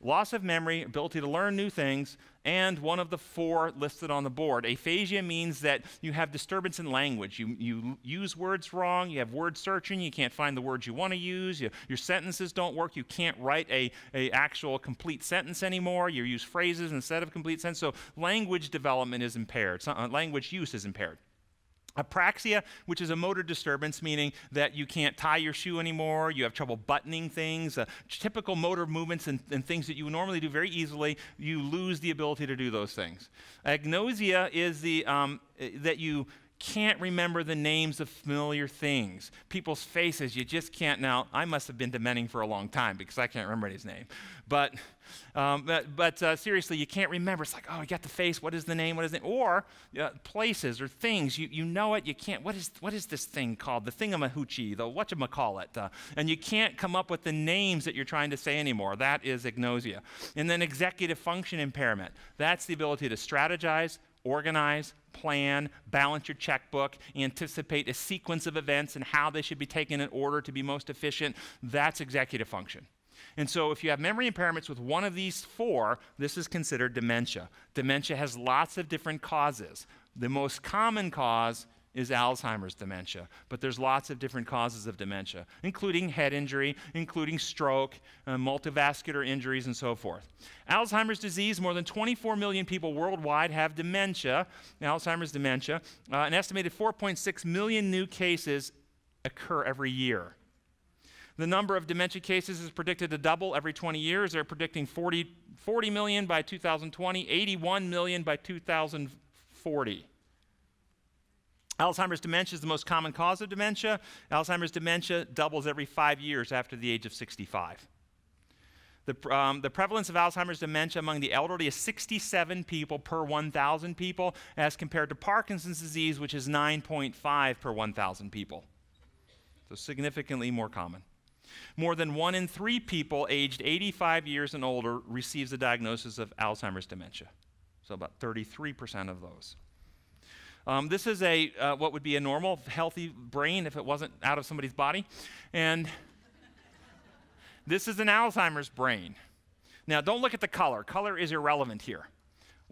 loss of memory, ability to learn new things, and one of the four listed on the board. Aphasia means that you have disturbance in language. You use words wrong, you have word searching, you can't find the words you want to use, your sentences don't work, you can't write a actual complete sentence anymore, you use phrases instead of complete sentences, so language development is impaired, language use is impaired. Apraxia, which is a motor disturbance, meaning that you can't tie your shoe anymore, you have trouble buttoning things, typical motor movements and things that you normally do very easily, you lose the ability to do those things. Agnosia is that you can't remember the names of familiar things. People's faces, you just can't. Now, I must have been dementing for a long time because I can't remember his name. But seriously, you can't remember. It's like, oh, you got the face. What is the name? What is it? Or places or things. You know it. You can't. What is this thing called? The thingamahoochie, the whatchamacallit. And you can't come up with the names that you're trying to say anymore. That is agnosia. And then executive function impairment. That's the ability to strategize, organize, plan, balance your checkbook, anticipate a sequence of events and how they should be taken in order to be most efficient. That's executive function. And so if you have memory impairments with one of these four, this is considered dementia. Dementia has lots of different causes. The most common cause is Alzheimer's dementia, but there's lots of different causes of dementia, including head injury, including stroke, multivascular injuries, and so forth. Alzheimer's disease, more than 24 million people worldwide have dementia, Alzheimer's dementia. An estimated 4.6 million new cases occur every year. The number of dementia cases is predicted to double every 20 years. They're predicting 40 million by 2020, 81 million by 2040. Alzheimer's dementia is the most common cause of dementia. Alzheimer's dementia doubles every 5 years after the age of 65. The prevalence of Alzheimer's dementia among the elderly is 67 people per 1,000 people, as compared to Parkinson's disease, which is 9.5 per 1,000 people. So significantly more common. More than 1 in 3 people aged 85 years and older receives a diagnosis of Alzheimer's dementia. So about 33% of those. This is what would be a normal, healthy brain if it wasn't out of somebody's body. And this is an Alzheimer's brain. Now, don't look at the color. Color is irrelevant here.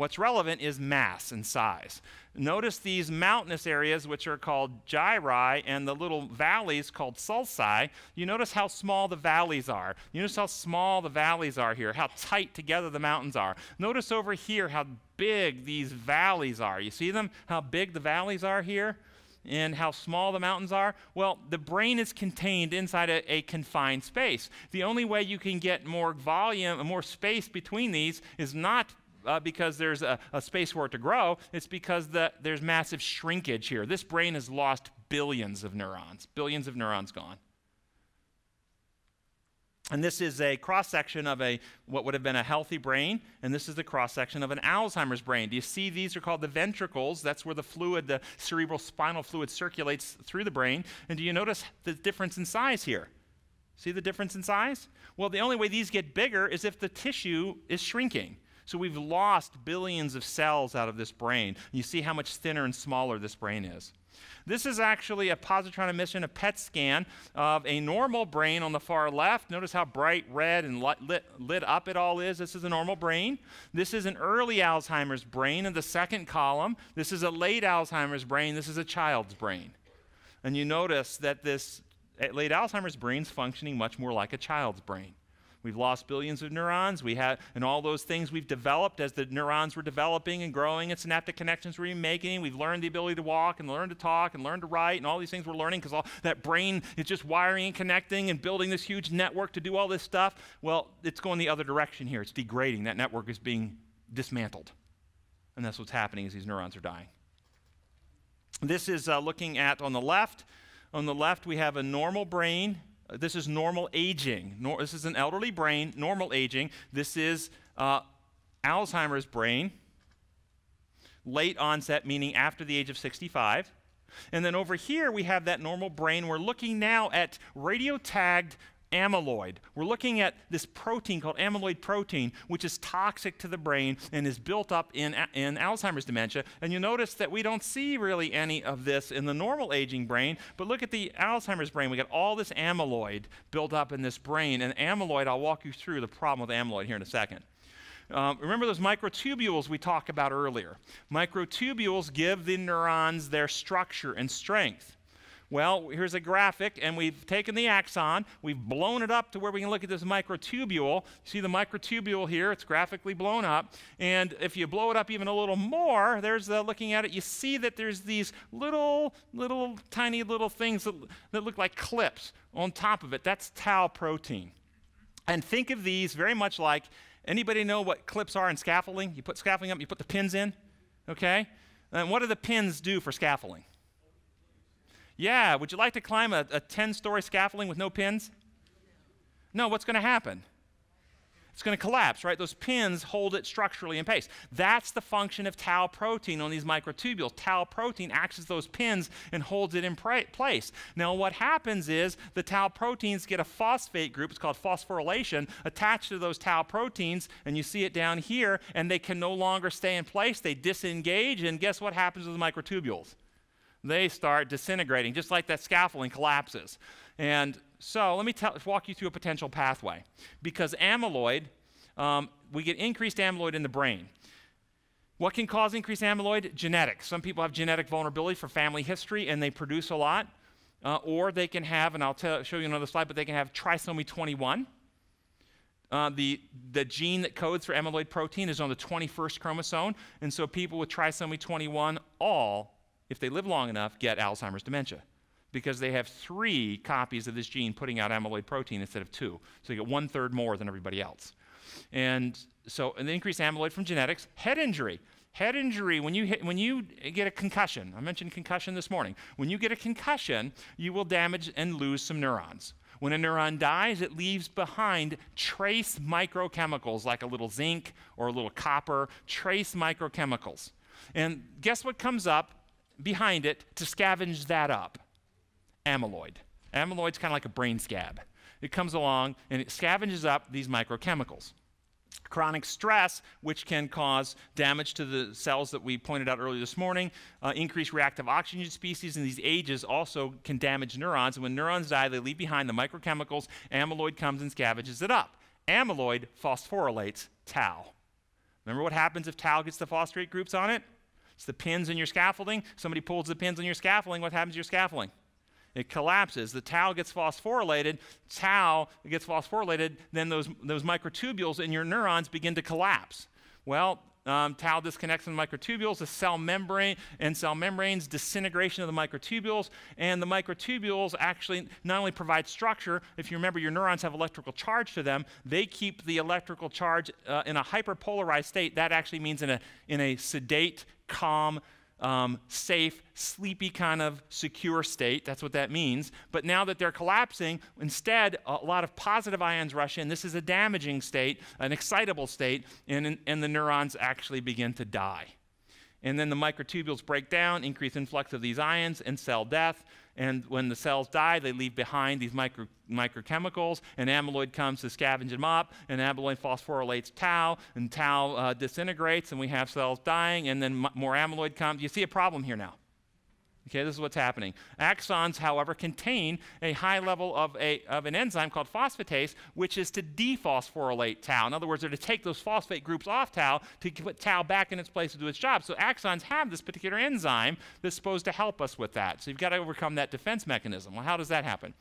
What's relevant is mass and size. Notice these mountainous areas, which are called gyri, and the little valleys called sulci. You notice how small the valleys are. You notice how small the valleys are here, how tight together the mountains are. Notice over here how big these valleys are. You see them? How big the valleys are here? And how small the mountains are? Well, the brain is contained inside a confined space. The only way you can get more volume, more space between these is not because there's a space for it to grow. It's because there's massive shrinkage here. This brain has lost billions of neurons gone. And this is a cross-section of what would have been a healthy brain, and this is the cross-section of an Alzheimer's brain. Do you see these are called the ventricles? That's where the fluid, the cerebral spinal fluid circulates through the brain. And do you notice the difference in size here? See the difference in size? Well, the only way these get bigger is if the tissue is shrinking. So we've lost billions of cells out of this brain. You see how much thinner and smaller this brain is. This is actually a positron emission, a PET scan of a normal brain on the far left. Notice how bright red and lit up it all is. This is a normal brain. This is an early Alzheimer's brain in the second column. This is a late Alzheimer's brain. This is a child's brain. And you notice that this late Alzheimer's brain is functioning much more like a child's brain. We've lost billions of neurons. And all those things we've developed as the neurons were developing and growing and synaptic connections we're making. We've learned the ability to walk and learn to talk and learn to write and all these things we're learning because all that brain is just wiring and connecting and building this huge network to do all this stuff. Well, it's going the other direction here. It's degrading. That network is being dismantled. And that's what's happening as these neurons are dying. This is looking at on the left. On the left, we have a normal brain. This is normal aging. This is an elderly brain, normal aging. This is Alzheimer's brain, late onset, meaning after the age of 65. And then over here, we have that normal brain. We're looking now at radiotagged amyloid. We're looking at this protein called amyloid protein, which is toxic to the brain and is built up in Alzheimer's dementia. And you'll notice that we don't see really any of this in the normal aging brain, but look at the Alzheimer's brain. We got all this amyloid built up in this brain, and amyloid, I'll walk you through the problem with amyloid here in a second. Remember those microtubules we talked about earlier? Microtubules give the neurons their structure and strength. Well, here's a graphic, and we've taken the axon, we've blown it up to where we can look at this microtubule. See the microtubule here, it's graphically blown up, and if you blow it up even a little more, looking at it, you see that there's these tiny little things that look like clips on top of it. That's tau protein. And think of these very much like, anybody know what clips are in scaffolding? You put scaffolding up, you put the pins in, okay? And what do the pins do for scaffolding? Yeah, would you like to climb a 10-story scaffolding with no pins? No, what's going to happen? It's going to collapse, right? Those pins hold it structurally in place. That's the function of tau protein on these microtubules. Tau protein acts as those pins and holds it in place. Now, what happens is the tau proteins get a phosphate group, it's called phosphorylation, attached to those tau proteins, and you see it down here, and they can no longer stay in place. They disengage, and guess what happens with the microtubules? They start disintegrating, just like that scaffolding collapses. And so let me walk you through a potential pathway. Because amyloid, we get increased amyloid in the brain. What can cause increased amyloid? Genetics. Some people have genetic vulnerability for family history, and they produce a lot. Or they can have, and I'll show you another slide, but they can have trisomy 21. The gene that codes for amyloid protein is on the 21st chromosome. And so people with trisomy 21 if they live long enough, get Alzheimer's dementia because they have 3 copies of this gene putting out amyloid protein instead of 2. So you get 1/3 more than everybody else. And so an increased amyloid from genetics. Head injury. Head injury, when you get a concussion, I mentioned concussion this morning. When you get a concussion, you will damage and lose some neurons. When a neuron dies, it leaves behind trace microchemicals like a little zinc or a little copper, trace microchemicals. And guess what comes up behind it to scavenge that up? Amyloid. Amyloid's kind of like a brain scab. It comes along and it scavenges up these microchemicals. Chronic stress, which can cause damage to the cells that we pointed out earlier this morning, increased reactive oxygen species in these ages also can damage neurons. And when neurons die, they leave behind the microchemicals. Amyloid comes and scavenges it up. Amyloid phosphorylates tau. Remember what happens if tau gets the phosphate groups on it? It's the pins in your scaffolding. Somebody pulls the pins on your scaffolding. What happens to your scaffolding? It collapses. The tau gets phosphorylated. Then those microtubules in your neurons begin to collapse. Well, tau disconnects from the microtubules, the cell membrane, and cell membranes, disintegration of the microtubules, and the microtubules actually not only provide structure. If you remember, your neurons have electrical charge to them. They keep the electrical charge in a hyperpolarized state. That actually means in a sedate, calm, safe, sleepy kind of secure state. That's what that means. But now that they're collapsing, instead, a lot of positive ions rush in. This is a damaging state, an excitable state, and the neurons actually begin to die. And then the microtubules break down, increase influx of these ions, and cell death. And when the cells die, they leave behind these microchemicals, and amyloid comes to scavenge them up, and amyloid phosphorylates tau, and tau disintegrates, and we have cells dying, and then more amyloid comes. You see a problem here now. Okay, this is what's happening. Axons, however, contain a high level of an enzyme called phosphatase, which is to dephosphorylate tau. In other words, they're to take those phosphate groups off tau to put tau back in its place to do its job. So axons have this particular enzyme that's supposed to help us with that. So you've got to overcome that defense mechanism. Well, how does that happen?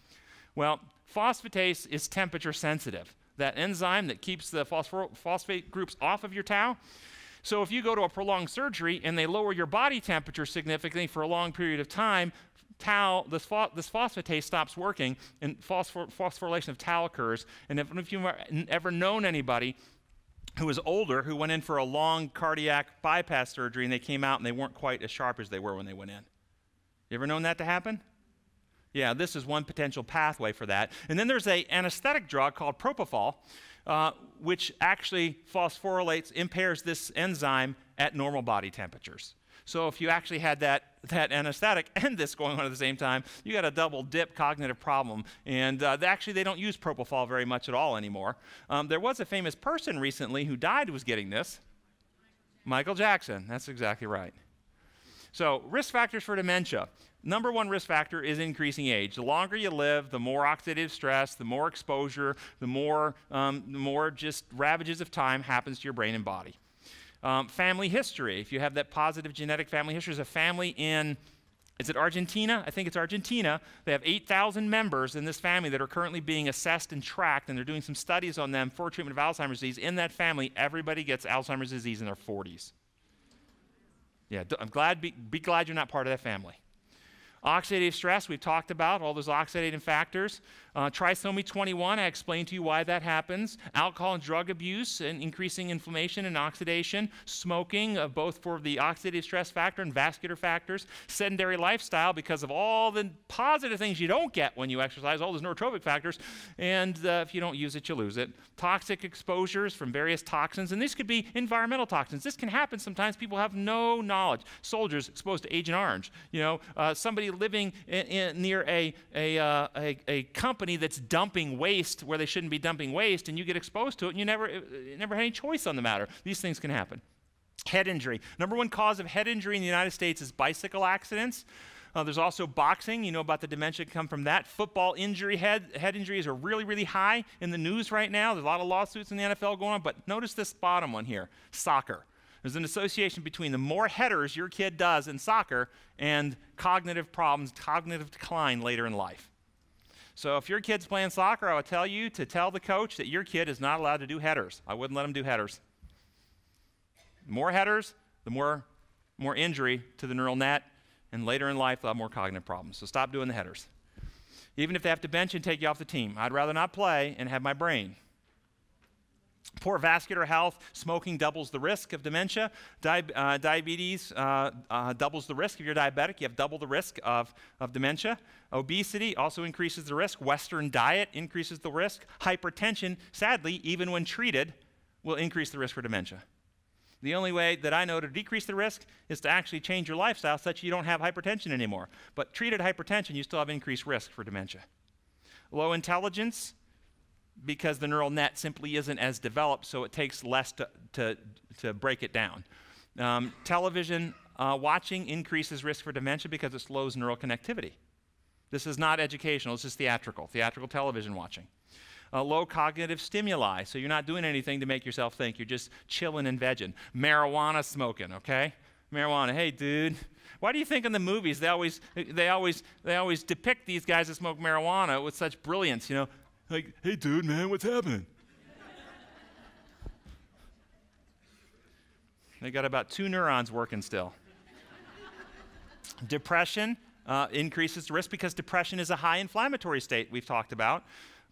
Well, phosphatase is temperature sensitive. That enzyme that keeps the phosphate groups off of your tau. So if you go to a prolonged surgery and they lower your body temperature significantly for a long period of time, tau, this phosphatase stops working, and phosphorylation of tau occurs. And if you've ever known anybody who was older, who went in for a long cardiac bypass surgery, and they came out and they weren't quite as sharp as they were when they went in. You ever known that to happen? Yeah, this is one potential pathway for that. And then there's an anesthetic drug called propofol, which actually impairs this enzyme at normal body temperatures. So if you actually had that anesthetic and this going on at the same time, you got a double dip cognitive problem. And actually, they don't use propofol very much at all anymore. There was a famous person recently who died who was getting this. Michael Jackson. That's exactly right. So risk factors for dementia. Number one risk factor is increasing age. The longer you live, the more oxidative stress, the more exposure, the more just ravages of time happens to your brain and body. Family history. If you have that positive genetic family history, there's a family in, is it Argentina? I think it's Argentina. They have 8,000 members in this family that are currently being assessed and tracked, and they're doing some studies on them for treatment of Alzheimer's disease. In that family, everybody gets Alzheimer's disease in their 40s. Yeah, be glad you're not part of that family. Oxidative stress, we've talked about, all those oxidative factors. Trisomy 21, I explained to you why that happens. Alcohol and drug abuse and increasing inflammation and oxidation. Smoking, both for the oxidative stress factor and vascular factors. Sedentary lifestyle, because of all the positive things you don't get when you exercise, all those neurotropic factors. And if you don't use it, you lose it. Toxic exposures from various toxins. And these could be environmental toxins. This can happen sometimes. People have no knowledge. Soldiers exposed to Agent Orange. You know, somebody living near a company that's dumping waste where they shouldn't be dumping waste, and you get exposed to it, and you never had any choice on the matter. These things can happen. Head injury. Number one cause of head injury in the United States is bicycle accidents. There's also boxing. You know about the dementia that come from that. Football injury, head injuries are really, really high in the news right now. There's a lot of lawsuits in the NFL going on, but notice this bottom one here, soccer. There's an association between the more headers your kid does in soccer and cognitive problems, cognitive decline later in life. So if your kid's playing soccer, I would tell you to tell the coach that your kid is not allowed to do headers. I wouldn't let him do headers. The more headers, the more injury to the neural net, and later in life, they'll have more cognitive problems. So stop doing the headers. Even if they have dementia and take you off the team, I'd rather not play and have my brain. Poor vascular health, smoking doubles the risk of dementia. Diabetes doubles the risk. If you're diabetic, you have double the risk of dementia. Obesity also increases the risk. Western diet increases the risk. Hypertension, sadly, even when treated, will increase the risk for dementia. The only way that I know to decrease the risk is to actually change your lifestyle such you don't have hypertension anymore. But treated hypertension, you still have increased risk for dementia. Low intelligence, because the neural net simply isn't as developed, so it takes less to break it down. Television watching increases risk for dementia because it slows neural connectivity. This is not educational, this is theatrical television watching. low cognitive stimuli, so you're not doing anything to make yourself think. You're just chilling and vegging. Marijuana smoking, okay? Marijuana, hey, dude. Why do you think in the movies they always depict these guys that smoke marijuana with such brilliance, you know? Like, hey, dude, man, what's happening? They got about 2 neurons working still. Depression increases the risk because depression is a high inflammatory state we've talked about.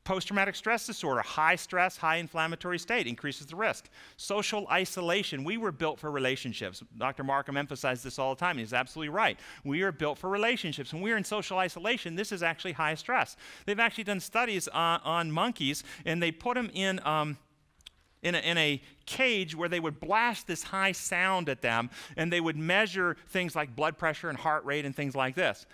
Post-traumatic stress disorder, high stress, high inflammatory state, increases the risk. Social isolation. We were built for relationships. Dr. Markham emphasized this all the time. He's absolutely right. We are built for relationships. When we're in social isolation, this is actually high stress. They've actually done studies on monkeys, and they put them in a cage where they would blast this high sound at them, and they would measure things like blood pressure and heart rate and things like this.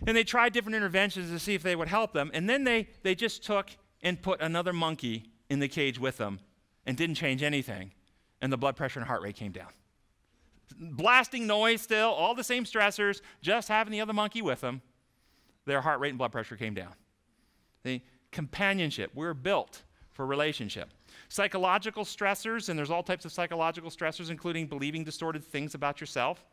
And they tried different interventions to see if they would help them, and then they just took and put another monkey in the cage with them and didn't change anything, and the blood pressure and heart rate came down. Blasting noise still, all the same stressors, just having the other monkey with them, their heart rate and blood pressure came down. The companionship, we're built for relationship. Psychological stressors, and there's all types of psychological stressors, including believing distorted things about yourself.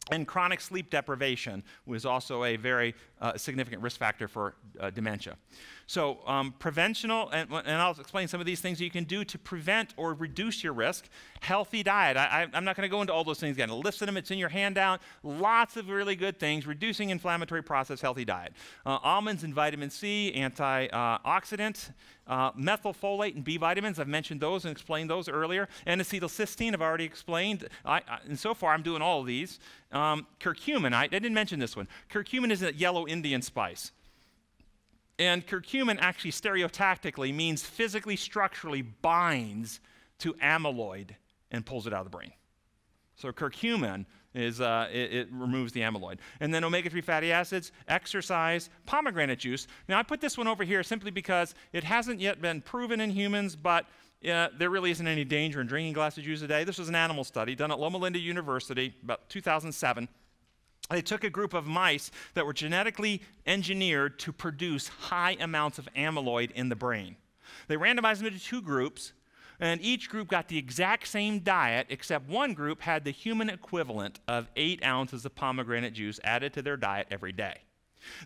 And chronic sleep deprivation was also a very significant risk factor for dementia. So preventional, and I'll explain some of these things you can do to prevent or reduce your risk. Healthy diet. I'm not going to go into all those things again. I listed them. It's in your handout. Lots of really good things. Reducing inflammatory process, healthy diet. Almonds and vitamin C, antioxidant. Methylfolate and B vitamins, I've mentioned those and explained those earlier. N-acetylcysteine, I've already explained. And so far, I'm doing all of these. Curcumin, I didn't mention this one. Curcumin is a yellow Indian spice. And curcumin actually stereotactically means physically, structurally binds to amyloid and pulls it out of the brain. So curcumin is, it removes the amyloid. And then omega-3 fatty acids, exercise, pomegranate juice. Now, I put this one over here simply because it hasn't yet been proven in humans, but there really isn't any danger in drinking a glass of juice a day. This was an animal study done at Loma Linda University about 2007. They took a group of mice that were genetically engineered to produce high amounts of amyloid in the brain. They randomized them into 2 groups, and each group got the exact same diet, except one group had the human equivalent of 8 ounces of pomegranate juice added to their diet every day.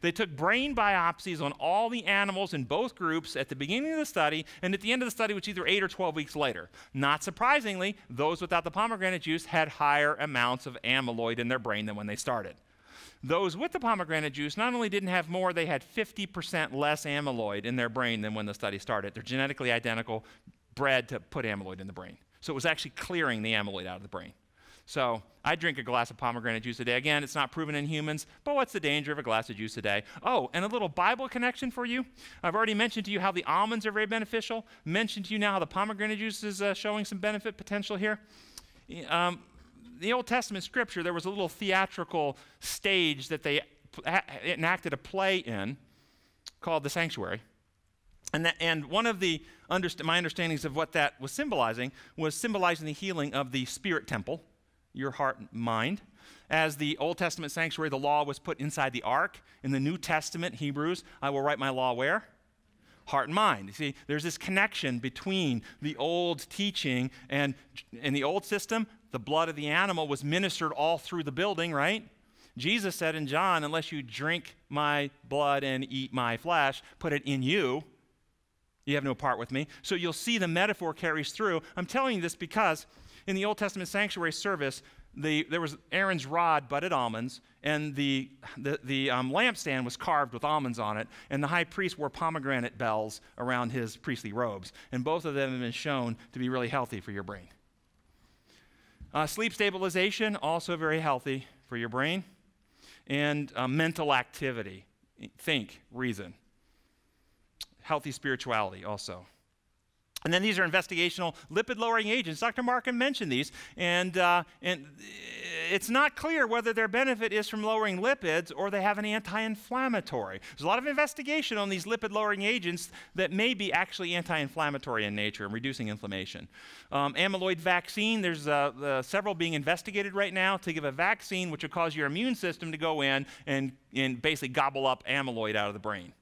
They took brain biopsies on all the animals in both groups at the beginning of the study and at the end of the study, which was either 8 or 12 weeks later. Not surprisingly, those without the pomegranate juice had higher amounts of amyloid in their brain than when they started. Those with the pomegranate juice not only didn't have more, they had 50% less amyloid in their brain than when the study started. They're genetically identical, bred to put amyloid in the brain. So it was actually clearing the amyloid out of the brain. So I drink a glass of pomegranate juice a day. Again, it's not proven in humans, but what's the danger of a glass of juice a day? Oh, and a little Bible connection for you. I've already mentioned to you how the almonds are very beneficial. Mentioned to you now how the pomegranate juice is showing some benefit potential here. The Old Testament scripture, there was a little theatrical stage that they enacted a play in called The Sanctuary. And one of the my understandings of what that was symbolizing the healing of the spirit temple, your heart and mind. As the Old Testament sanctuary, the law was put inside the ark. In the New Testament, Hebrews, I will write my law where? Heart and mind. You see, there's this connection between the old teaching and in the old system, the blood of the animal was ministered all through the building, right? Jesus said in John, unless you drink my blood and eat my flesh, put it in you, you have no part with me. So you'll see the metaphor carries through. I'm telling you this because in the Old Testament sanctuary service, there was Aaron's rod budded almonds, and the lampstand was carved with almonds on it, and the high priest wore pomegranate bells around his priestly robes. And both of them have been shown to be really healthy for your brain. Sleep stabilization, also very healthy for your brain. And mental activity, think, reason. Healthy spirituality also. And then these are investigational lipid-lowering agents. Dr. Markham mentioned these, and it's not clear whether their benefit is from lowering lipids or they have an anti-inflammatory. There's a lot of investigation on these lipid-lowering agents that may be actually anti-inflammatory in nature and reducing inflammation. Amyloid vaccine, there's several being investigated right now to give a vaccine which will cause your immune system to go in and basically gobble up amyloid out of the brain.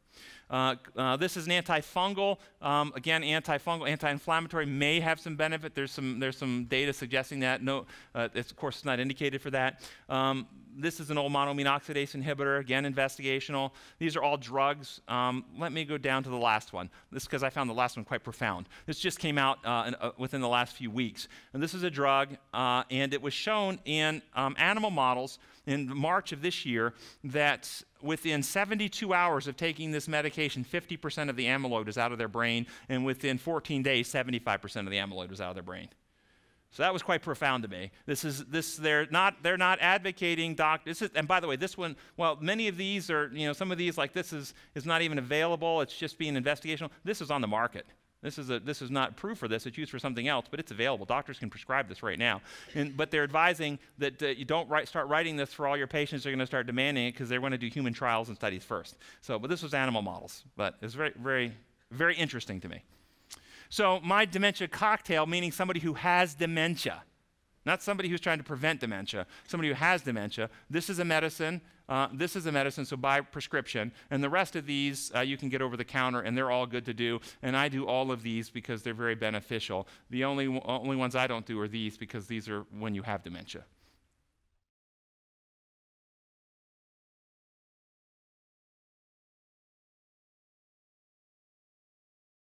This is an antifungal. Again, antifungal, anti-inflammatory, may have some benefit. There's some data suggesting that. No, of course, it's not indicated for that. This is an old monoamine oxidase inhibitor, again, investigational. These are all drugs. Let me go down to the last one. This because I found the last one quite profound. This just came out within the last few weeks. And this is a drug, and it was shown in animal models in March of this year that within 72 hours of taking this medication, 50% of the amyloid is out of their brain, and within 14 days, 75% of the amyloid was out of their brain. So that was quite profound to me. They're not advocating and by the way, this one, well, many of these are, some of these like this is not even available. It's just being investigational. This is on the market. This is not approved for this. It's used for something else, but it's available. Doctors can prescribe this right now. But they're advising that you don't start writing this for all your patients. They're going to start demanding it because they're going to do human trials and studies first. But this was animal models. But it's very, very, very interesting to me. So my dementia cocktail, meaning somebody who has dementia, not somebody who's trying to prevent dementia, somebody who has dementia. This is a medicine. So by prescription. And the rest of these you can get over the counter, and they're all good to do. And I do all of these because they're very beneficial. The only ones I don't do are these because these are when you have dementia.